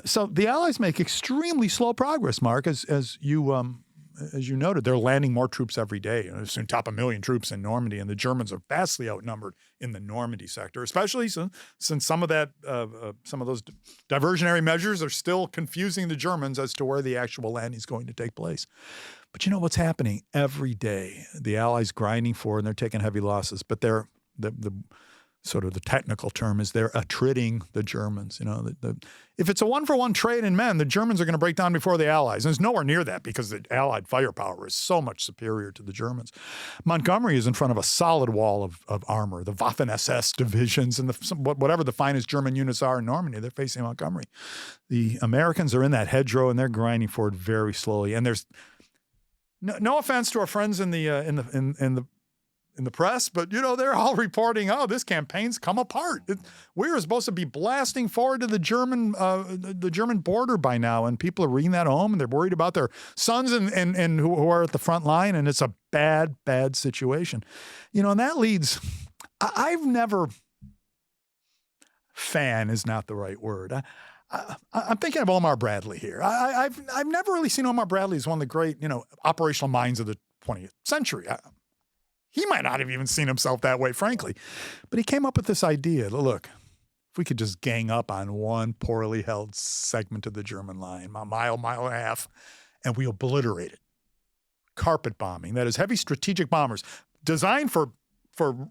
So the Allies make extremely slow progress, Mark, as you noted. They're landing more troops every day. Soon top 1 million troops in Normandy, and the Germans are vastly outnumbered in the Normandy sector, especially since some of those diversionary measures are still confusing the Germans as to where the actual landing is going to take place. But you know what's happening every day? The Allies grinding forward, and they're taking heavy losses, but they're the sort of the technical term is they're attriting the Germans. If it's a 1-for-1 trade in men, the Germans are going to break down before the Allies. And it's nowhere near that because the Allied firepower is so much superior to the Germans. Montgomery is in front of a solid wall of armor. The Waffen-SS divisions and whatever the finest German units are in Normandy, they're facing Montgomery. The Americans are in that hedgerow and they're grinding forward very slowly. And there's no offense to our friends in the press, but they're all reporting, this campaign's come apart. We were supposed to be blasting forward to the German border by now, and people are reading that home, and they're worried about their sons and who are at the front line, and it's a bad, bad situation. And that leads. I've never. Fan is not the right word. I'm thinking of Omar Bradley here. I've never really seen Omar Bradley as one of the great operational minds of the 20th century. He might not have even seen himself that way, frankly. But he came up with this idea. Look, if we could just gang up on one poorly held segment of the German line, a mile and a half, and we obliterate it. Carpet bombing, that is heavy strategic bombers designed for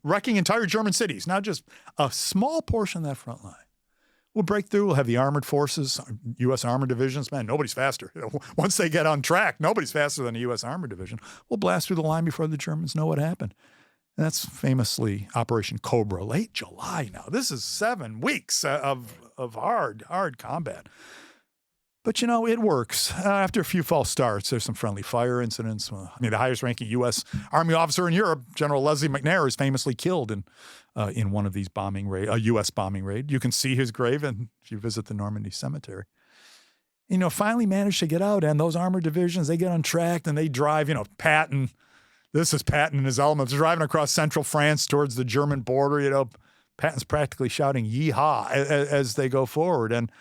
wrecking entire German cities, not just a small portion of that front line. We'll break through. We'll have the armored forces, U.S. armored divisions. Man, nobody's faster. Once they get on track, nobody's faster than a U.S. armored division. We'll blast through the line before the Germans know what happened. And that's famously Operation Cobra, late July now. This is 7 weeks of hard combat. But, it works. After a few false starts, there's some friendly fire incidents. The highest-ranking U.S. Army officer in Europe, General Leslie McNair, is famously killed in one of these a U.S. bombing raid. You can see his grave if you visit the Normandy cemetery. Finally managed to get out, and those armored divisions, they get untracked, and they drive, Patton. This is Patton and his elements driving across central France towards the German border. Patton's practically shouting "Yeehaw" as they go forward, and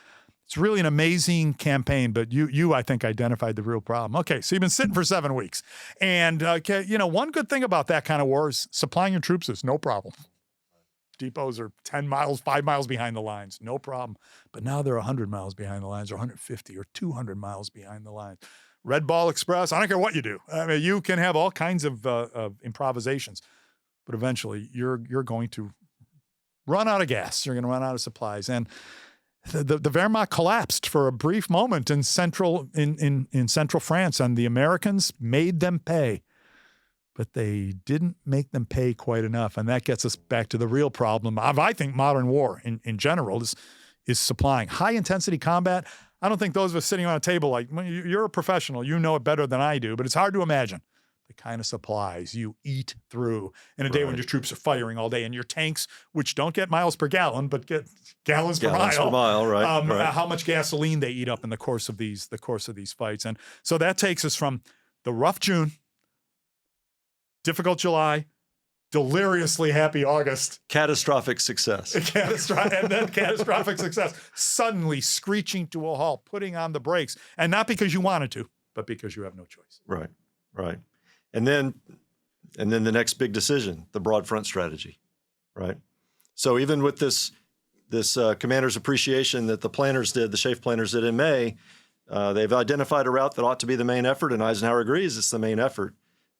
it's really an amazing campaign, but you I think, identified the real problem. Okay, so you've been sitting for 7 weeks. And, one good thing about that kind of war is supplying your troops is no problem. Depots are 10 miles, 5 miles behind the lines, no problem. But now they're 100 miles behind the lines, or 150 or 200 miles behind the lines. Red Ball Express, I don't care what you do. You can have all kinds of improvisations, but eventually you're going to run out of gas. You're going to run out of supplies. And the Wehrmacht collapsed for a brief moment in central France, and the Americans made them pay. But they didn't make them pay quite enough, and that gets us back to the real problem of, I think, modern war in general is supplying high-intensity combat. I don't think those of us sitting on a table you're a professional, you know it better than I do, but it's hard to imagine the kind of supplies you eat through in a day when your troops are firing all day, and your tanks, which don't get miles per gallon, but get gallons per mile, right. How much gasoline they eat up in the course of these fights. And so that takes us from the rough June, difficult July, deliriously happy August. Catastrophic success. And then catastrophic success. Suddenly screeching to a halt, putting on the brakes, and not because you wanted to, but because you have no choice. Right. And then the next big decision, the broad front strategy, right? So even with this commander's appreciation that the SHAEF planners did in May, they've identified a route that ought to be the main effort, and Eisenhower agrees it's the main effort.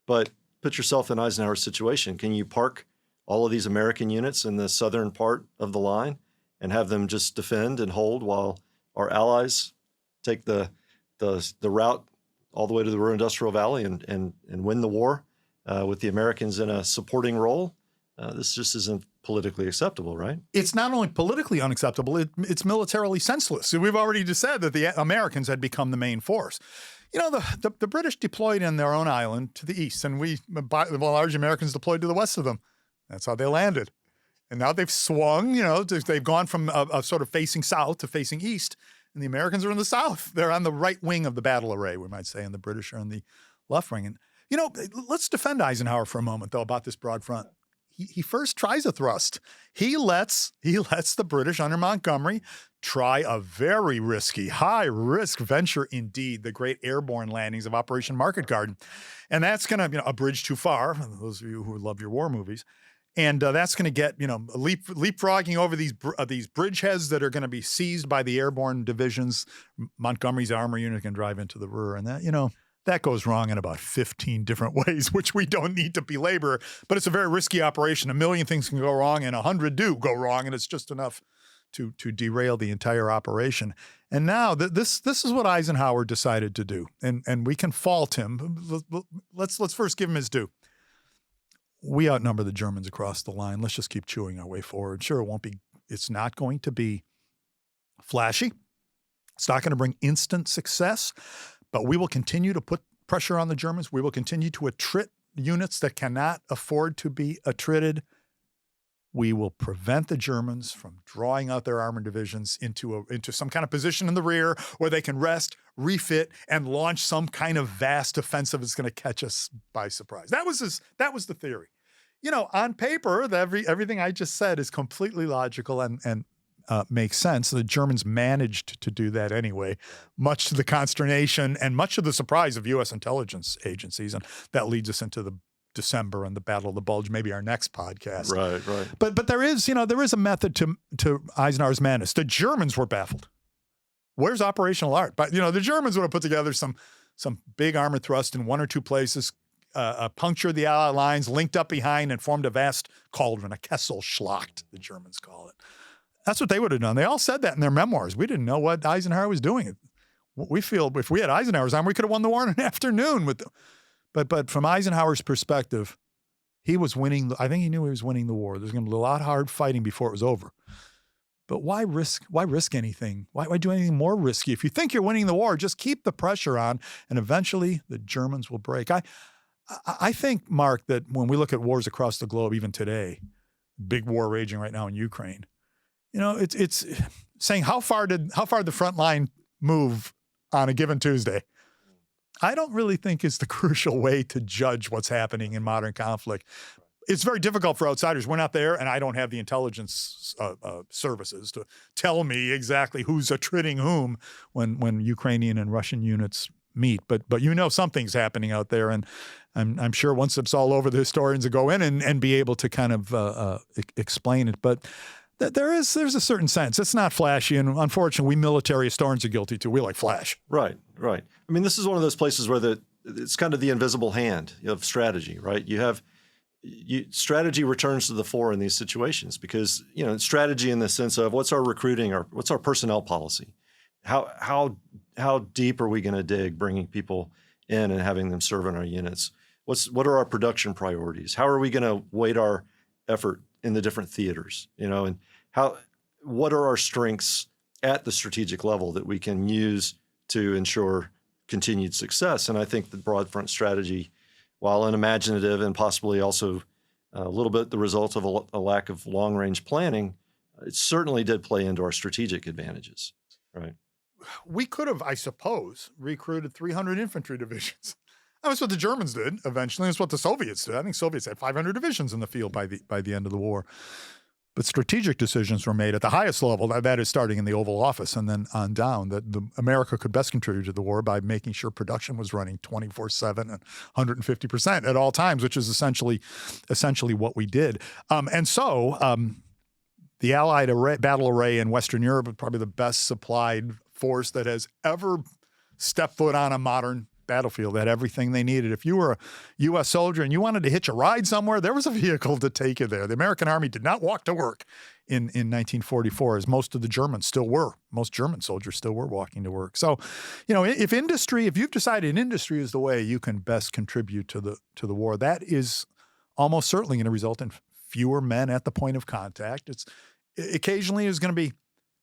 But put yourself in Eisenhower's situation. Can you park all of these American units in the southern part of the line and have them just defend and hold while our allies take the route all the way to the Ruhr Industrial Valley and win the war with the Americans in a supporting role? this just isn't politically acceptable, right? It's not only politically unacceptable, it's militarily senseless. So we've already just said that the Americans had become the main force. You know, the British deployed in their own island to the east, and the large Americans deployed to the west of them. That's how they landed. And now they've swung, they've gone from a sort of facing south to facing east, and the Americans are in the south. They're on the right wing of the battle array, we might say, and the British are on the left wing. And, let's defend Eisenhower for a moment, though, about this broad front. He first tries a thrust. He lets the British under Montgomery try a very risky, high-risk venture indeed, the great airborne landings of Operation Market Garden. And that's going to, a bridge too far, for those of you who love your war movies. And that's going to get, leapfrogging over these bridgeheads that are going to be seized by the airborne divisions. Montgomery's armor unit can drive into the Ruhr. And that, that goes wrong in about 15 different ways, which we don't need to belabor. But it's a very risky operation. 1 million things can go wrong, and 100 do go wrong, and it's just enough to derail the entire operation. And now this is what Eisenhower decided to do, and we can fault him. Let's first give him his due. We outnumber the Germans across the line. Let's just keep chewing our way forward. Sure, it's not going to be flashy. It's not going to bring instant success, but we will continue to put pressure on the Germans. We will continue to attrit units that cannot afford to be attritted. We will prevent the Germans from drawing out their armored divisions into some kind of position in the rear where they can rest, refit, and launch some kind of vast offensive that's going to catch us by surprise. That was the theory. On paper, everything I just said is completely logical and makes sense. The Germans managed to do that anyway, much to the consternation and much to the surprise of U.S. intelligence agencies. And that leads us into the December and the Battle of the Bulge, maybe our next podcast. Right. But there is a method to Eisenhower's madness. The Germans were baffled. Where's operational art? But the Germans would have put together some big armored thrust in one or two places, punctured the Allied lines, linked up behind, and formed a vast cauldron, a Kesselschlacht, the Germans call it. That's what they would have done. They all said that in their memoirs. We didn't know what Eisenhower was doing. We feel if we had Eisenhower's arm, we could have won the war in an afternoon. But from Eisenhower's perspective, he was winning. I think he knew he was winning the war. There's going to be a lot of hard fighting before it was over. But why risk anything? Why do anything more risky? If you think you're winning the war, just keep the pressure on, and eventually the Germans will break. I think, Mark, that when we look at wars across the globe, even today, big war raging right now in Ukraine, it's saying how far did the front line move on a given Tuesday? I don't really think is the crucial way to judge what's happening in modern conflict. It's very difficult for outsiders. We're not there, and I don't have the intelligence services to tell me exactly who's attriting whom when Ukrainian and Russian units meet. But something's happening out there, and I'm sure once it's all over, the historians will go in and be able to kind of explain it. But there's a certain sense. It's not flashy, and unfortunately, we military historians are guilty too. We like flash. Right. I mean, this is one of those places where it's kind of the invisible hand of strategy, right? Strategy returns to the fore in these situations because, strategy in the sense of what's our recruiting or what's our personnel policy? How deep are we going to dig bringing people in and having them serve in our units? What are our production priorities? How are we going to weight our effort in the different theaters? And what are our strengths at the strategic level that we can use to ensure continued success? And I think the broad front strategy, while unimaginative and possibly also a little bit the result of a lack of long-range planning, it certainly did play into our strategic advantages, right? We could have, I suppose, recruited 300 infantry divisions. That's what the Germans did eventually. That's what the Soviets did. I think Soviets had 500 divisions in the field by the end of the war. But strategic decisions were made at the highest level, that is starting in the Oval Office and then on down, that America could best contribute to the war by making sure production was running 24/7 and 150% at all times, which is essentially what we did. And so the Allied battle array in Western Europe is probably the best supplied force that has ever stepped foot on a modern battlefield. They had everything they needed. If you were a U.S. soldier and you wanted to hitch a ride somewhere, there was a vehicle to take you there. The American Army did not walk to work in 1944, as most of the Germans still were. Most German soldiers still were walking to work. So, if you've decided industry is the way you can best contribute to the war, that is almost certainly going to result in fewer men at the point of contact. Occasionally there's going to be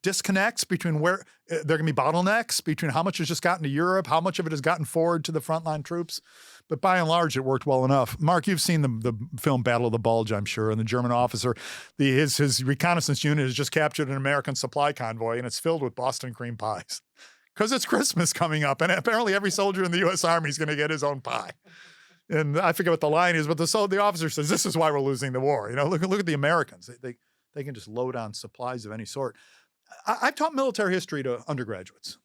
disconnects between where there are going to be bottlenecks between how much has just gotten to Europe, how much of it has gotten forward to the frontline troops. But by and large, it worked well enough. Mark, you've seen the film Battle of the Bulge, I'm sure, and the German officer, his reconnaissance unit has just captured an American supply convoy, and it's filled with Boston cream pies. Because it's Christmas coming up, and apparently every soldier in the U.S. Army is going to get his own pie. And I forget what the line is, but the officer says, this is why we're losing the war. Look at the Americans. They can just load on supplies of any sort. I've taught military history to undergraduates.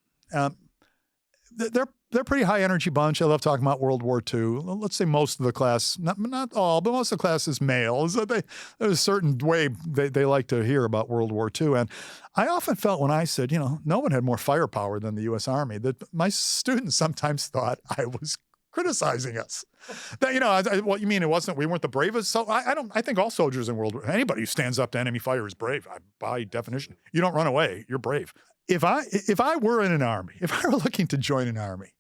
They're a pretty high energy bunch. I love talking about World War II. Let's say most of the class, not all, but most of the class is male. So there's a certain way they like to hear about World War II. And I often felt when I said, no one had more firepower than the U.S. Army, that my students sometimes thought I was criticizing us. That, what you mean we weren't the bravest? So I think all soldiers in World War, anybody who stands up to enemy fire is brave by definition. You don't run away, you're brave. If I were in an army, if I were looking to join an army,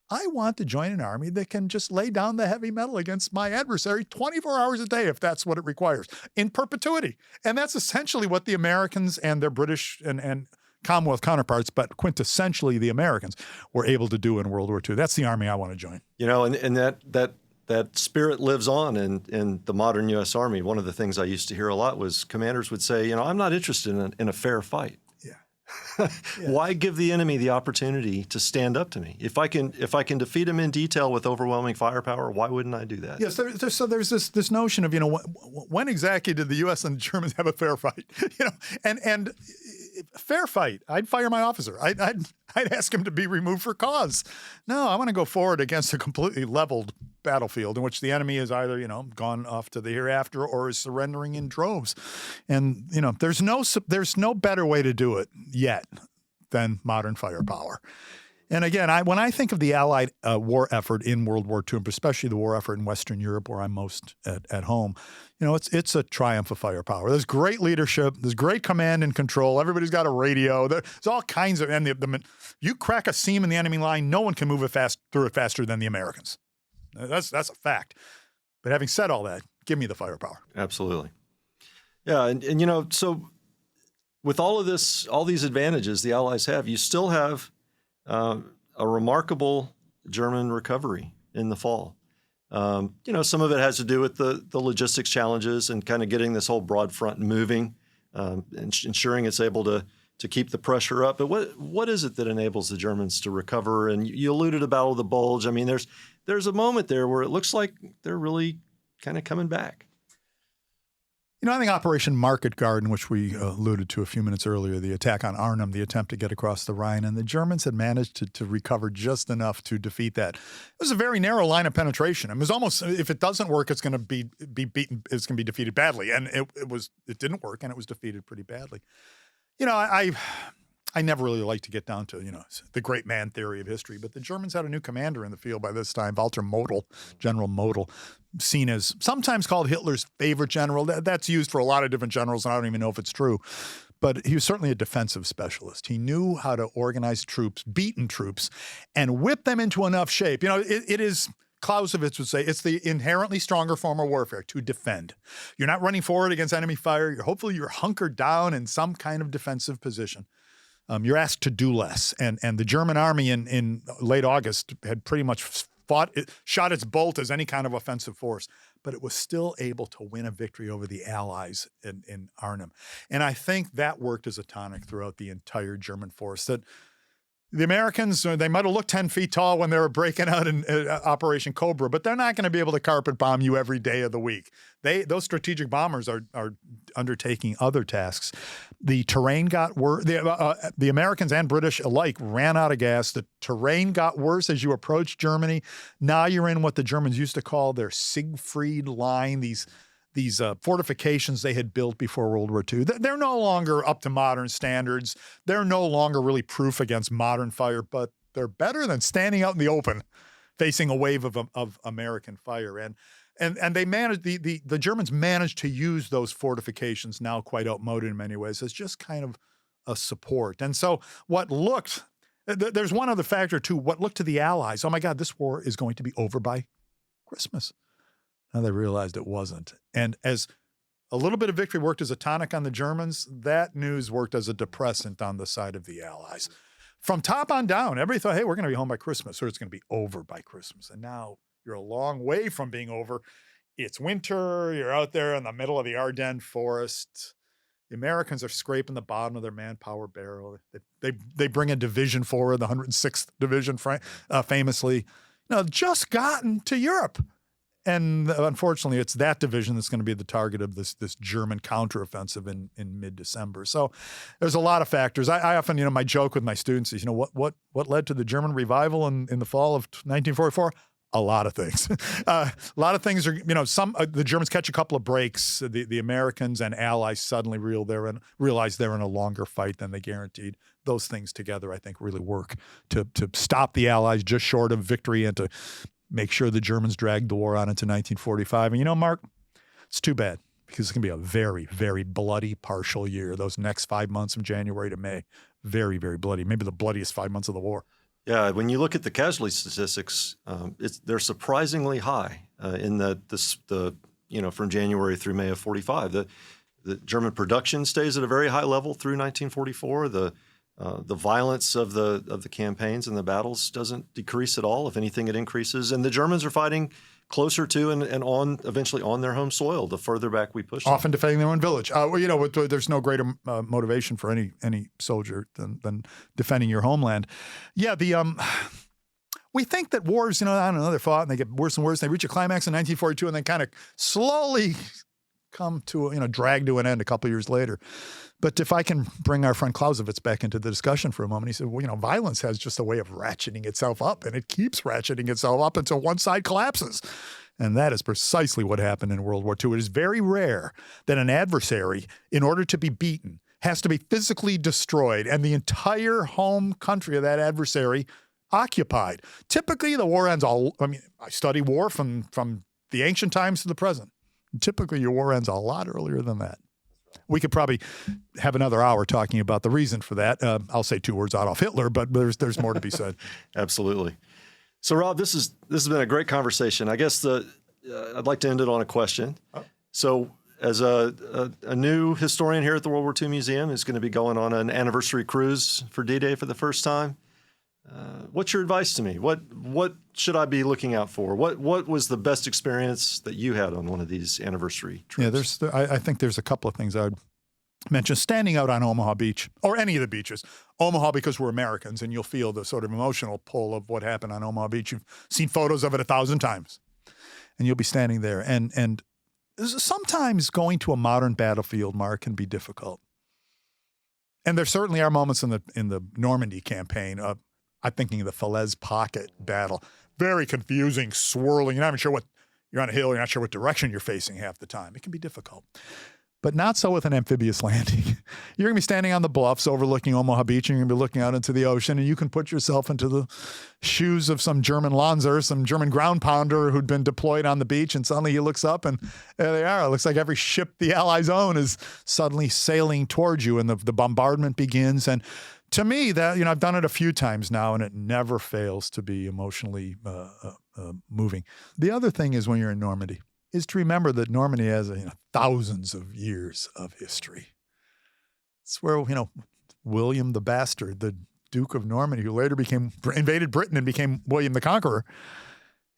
I want to join an army that can just lay down the heavy metal against my adversary 24 hours a day, if that's what it requires, in perpetuity. And that's essentially what the Americans and their British and Commonwealth counterparts, but quintessentially the Americans, were able to do in World War II. That's the army I want to join. And that spirit lives on in the modern U.S. Army. One of the things I used to hear a lot was commanders would say, I'm not interested in a fair fight. Yeah. Why give the enemy the opportunity to stand up to me? If I can defeat him in detail with overwhelming firepower, why wouldn't I do that? Yes, so there's this notion of when exactly did the U.S. and the Germans have a fair fight? And fair fight. I'd fire my officer. I'd ask him to be removed for cause. No, I want to go forward against a completely leveled battlefield in which the enemy is either gone off to the hereafter or is surrendering in droves. And there's no better way to do it yet than modern firepower. And again, when I think of the Allied war effort in World War II, and especially the war effort in Western Europe, where I'm most at home, it's a triumph of firepower. There's great leadership. There's great command and control. Everybody's got a radio. There's all kinds of, and you crack a seam in the enemy line, no one can move through it faster than the Americans. That's a fact. But having said all that, give me the firepower. Absolutely. Yeah, and so with all of this, all these advantages the Allies have, you still have a remarkable German recovery in the fall. Some of it has to do with the logistics challenges and kind of getting this whole broad front moving, and ensuring it's able to keep the pressure up. But what is it that enables the Germans to recover? And you alluded to Battle of the Bulge. I mean, there's a moment there where it looks like they're really kind of coming back. I think Operation Market Garden, which we alluded to a few minutes earlier, the attack on Arnhem, the attempt to get across the Rhine, and the Germans had managed to recover just enough to defeat that. It was a very narrow line of penetration. It was almost, if it doesn't work, it's going to be beaten, it's going to be defeated badly. And it didn't work, and it was defeated pretty badly. I never really like to get down to, the great man theory of history, but the Germans had a new commander in the field by this time, Walter Model, General Model, seen as sometimes called Hitler's favorite general. That's used for a lot of different generals, and I don't even know if it's true. But he was certainly a defensive specialist. He knew how to organize troops, beaten troops, and whip them into enough shape. It is, Clausewitz would say, it's the inherently stronger form of warfare, to defend. You're not running forward against enemy fire. Hopefully you're hunkered down in some kind of defensive position. You're asked to do less. And the German army in late August had pretty much shot its bolt as any kind of offensive force, but it was still able to win a victory over the Allies in Arnhem. And I think that worked as a tonic throughout the entire German force, that the Americans, they might have looked 10 feet tall when they were breaking out in Operation Cobra, but they're not going to be able to carpet bomb you every day of the week. Those strategic bombers are undertaking other tasks. The terrain got worse. The Americans and British alike ran out of gas. The terrain got worse as you approached Germany. Now you're in what the Germans used to call their Siegfried Line, these fortifications they had built before World War II. They're no longer up to modern standards. They're no longer really proof against modern fire, but they're better than standing out in the open facing a wave of American fire. And they managed, the Germans managed to use those fortifications, now quite outmoded in many ways, as just kind of a support. And so there's one other factor too, what looked to the Allies, oh my God, this war is going to be over by Christmas. Now they realized it wasn't. And as a little bit of victory worked as a tonic on the Germans. That news worked as a depressant on the side of the Allies. From top on down, everybody thought, hey, we're going to be home by Christmas, or it's going to be over by Christmas. And now you're a long way from being over. It's winter. You're out there in the middle of the Ardennes forest. The Americans are scraping the bottom of their manpower barrel. They bring a division forward, the 106th Division, famously, just gotten to Europe. And unfortunately, it's that division that's going to be the target of this German counteroffensive in mid-December. So there's a lot of factors. I often, my joke with my students is, what led to the German revival in the fall of 1944? A lot of things. A lot of things are, the Germans catch a couple of breaks. The Americans and Allies suddenly realize they're in a longer fight than they guaranteed. Those things together, I think, really work to stop the Allies just short of victory and to make sure the Germans dragged the war on into 1945. And Mark, it's too bad because it's going to be a very, very bloody partial year. Those next 5 months from January to May, very, very bloody. Maybe the bloodiest 5 months of the war. Yeah, when you look at the casualty statistics, they're surprisingly high in from January through May of 45. The German production stays at a very high level through 1944. The violence of the campaigns and the battles doesn't decrease at all. If anything, it increases. And the Germans are fighting closer to and eventually on their home soil the further back we push them. Often defending their own village. There's no greater motivation for any soldier than defending your homeland. Yeah, we think that wars, I don't know, they're fought and they get worse and worse. They reach a climax in 1942 and then kind of slowly come to, drag to an end a couple of years later. But if I can bring our friend Clausewitz back into the discussion for a moment, he said, violence has just a way of ratcheting itself up, and it keeps ratcheting itself up until one side collapses. And that is precisely what happened in World War II. It is very rare that an adversary, in order to be beaten, has to be physically destroyed and the entire home country of that adversary occupied. Typically, the war ends I study war from the ancient times to the present. And typically, your war ends a lot earlier than that. We could probably have another hour talking about the reason for that. I'll say 2 words Adolf Hitler, but there's more to be said. Absolutely. So, Rob, this has been a great conversation. I guess I'd like to end it on a question. Oh. So, as a new historian here at the World War II Museum, who's going to be going on an anniversary cruise for D-Day for the first time, what's your advice to me? What should I be looking out for? What was the best experience that you had on one of these anniversary trips? Yeah, I think there's a couple of things I would mention. Standing out on Omaha Beach, or any of the beaches. Omaha because we're Americans, and you'll feel the sort of emotional pull of what happened on Omaha Beach. You've seen photos of it 1,000 times, and you'll be standing there. And sometimes going to a modern battlefield, Mark, can be difficult. And there certainly are moments in the Normandy campaign. I'm thinking of the Falaise Pocket battle. Very confusing, swirling. You're not even sure you're on a hill. You're not sure what direction you're facing half the time. It can be difficult. But not so with an amphibious landing. You're going to be standing on the bluffs overlooking Omaha Beach, and you're going to be looking out into the ocean, and you can put yourself into the shoes of some German Lanzer, some German ground pounder who'd been deployed on the beach, and suddenly he looks up, and there they are. It looks like every ship the Allies own is suddenly sailing towards you, and the bombardment begins. And to me, that I've done it a few times now, and it never fails to be emotionally moving. The other thing is when you're in Normandy, is to remember that Normandy has thousands of years of history. It's where William the Bastard, the Duke of Normandy, who later invaded Britain and became William the Conqueror.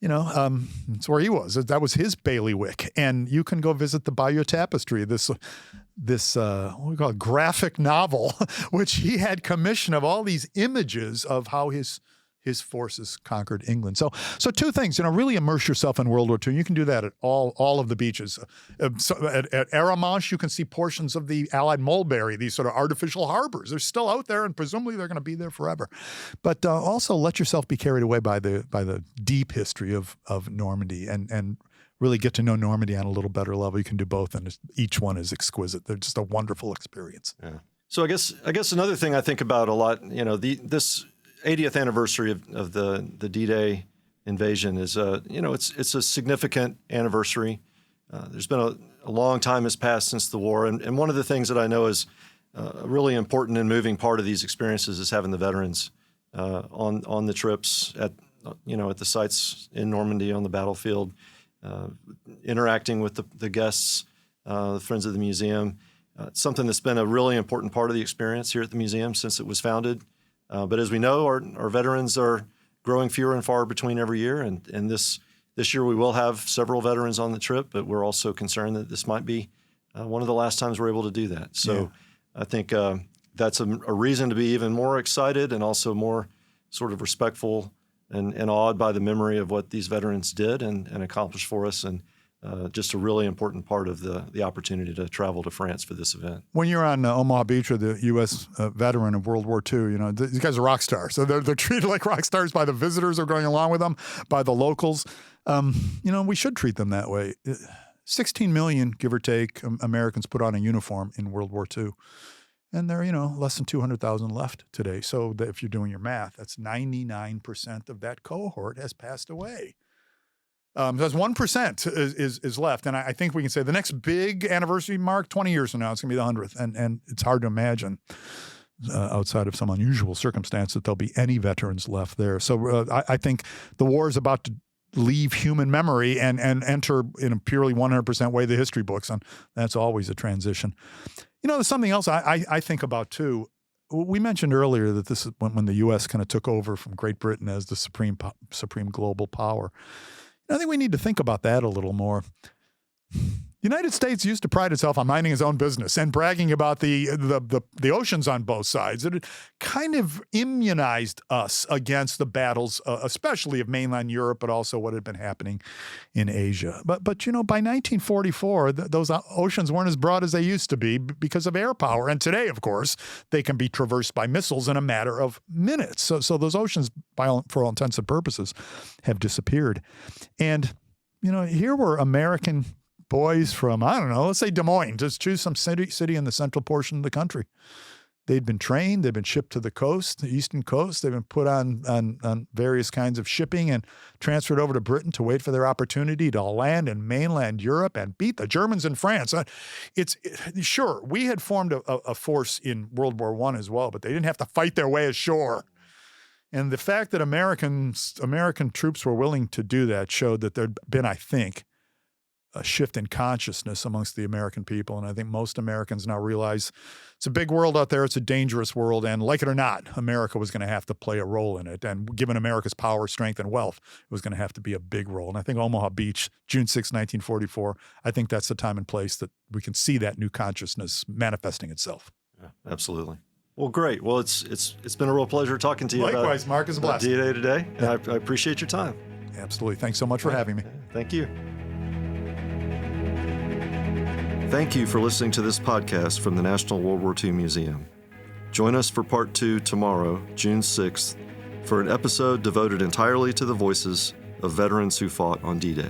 It's where he was. That was his bailiwick. And you can go visit the Bayeux Tapestry, this what we call graphic novel, which he had commission of all these images of how his forces conquered England. So 2 things, really immerse yourself in World War II. You can do that at all of the beaches. At Arromanches, you can see portions of the Allied Mulberry, these sort of artificial harbors. They're still out there, and presumably they're going to be there forever. But also let yourself be carried away by the deep history of Normandy and really get to know Normandy on a little better level. You can do both, and each one is exquisite. They're just a wonderful experience. Yeah. So I guess another thing I think about a lot, this 80th anniversary of the D-Day invasion is it's a significant anniversary. There's been a long time has passed since the war, and one of the things that I know is a really important and moving part of these experiences is having the veterans on the trips at the sites in Normandy on the battlefield, interacting with the guests. the Friends of the Museum. Something that's been a really important part of the experience here at the museum since it was founded. But as we know, our veterans are growing fewer and far between every year. And this year we will have several veterans on the trip, but we're also concerned that this might be one of the last times we're able to do that. So I think that's a reason to be even more excited and also more sort of respectful and awed by the memory of what these veterans did and accomplished for us, and just a really important part of the opportunity to travel to France for this event. When you're on Omaha Beach with the U.S. Veteran of World War II, these guys are rock stars. So they're treated like rock stars by the visitors who are going along with them, by the locals. We should treat them that way. 16 million, give or take, Americans put on a uniform in World War II. And there are, less than 200,000 left today. So if you're doing your math, that's 99% of that cohort has passed away. That's 1% is left. And I think we can say the next big anniversary mark, 20 years from now, it's going to be the 100th. And it's hard to imagine, outside of some unusual circumstance, that there'll be any veterans left there. So I think the war is about to leave human memory and enter in a purely 100% way the history books. And that's always a transition. There's something else I think about, too. We mentioned earlier that this is when the U.S. kind of took over from Great Britain as the supreme global power. I think we need to think about that a little more. The United States used to pride itself on minding its own business and bragging about the oceans on both sides. It kind of immunized us against the battles, especially of mainland Europe, but also what had been happening in Asia. But by 1944, those oceans weren't as broad as they used to be because of air power. And today, of course, they can be traversed by missiles in a matter of minutes. So those oceans, for all intents and purposes, have disappeared. And here were American boys from, let's say Des Moines, just choose some city in the central portion of the country. They'd been trained, they've been shipped to the coast, the eastern coast, they've been put on various kinds of shipping and transferred over to Britain to wait for their opportunity to land in mainland Europe and beat the Germans in France. Sure, we had formed a force in World War I as well, but they didn't have to fight their way ashore. And the fact that American troops were willing to do that showed that there'd been, I think, a shift in consciousness amongst the American people. And I think most Americans now realize it's a big world out there. It's a dangerous world. And like it or not, America was going to have to play a role in it. And given America's power, strength, and wealth, it was going to have to be a big role. And I think Omaha Beach, June 6, 1944, I think that's the time and place that we can see that new consciousness manifesting itself. Yeah, absolutely. Well, great. Well, it's been a real pleasure talking to you. Likewise, Mark, it's a blessing. D-Day today. And I appreciate your time. Absolutely. Thanks so much for having me. Thank you. Thank you for listening to this podcast from the National World War II Museum. Join us for part 2 tomorrow, June 6th, for an episode devoted entirely to the voices of veterans who fought on D-Day.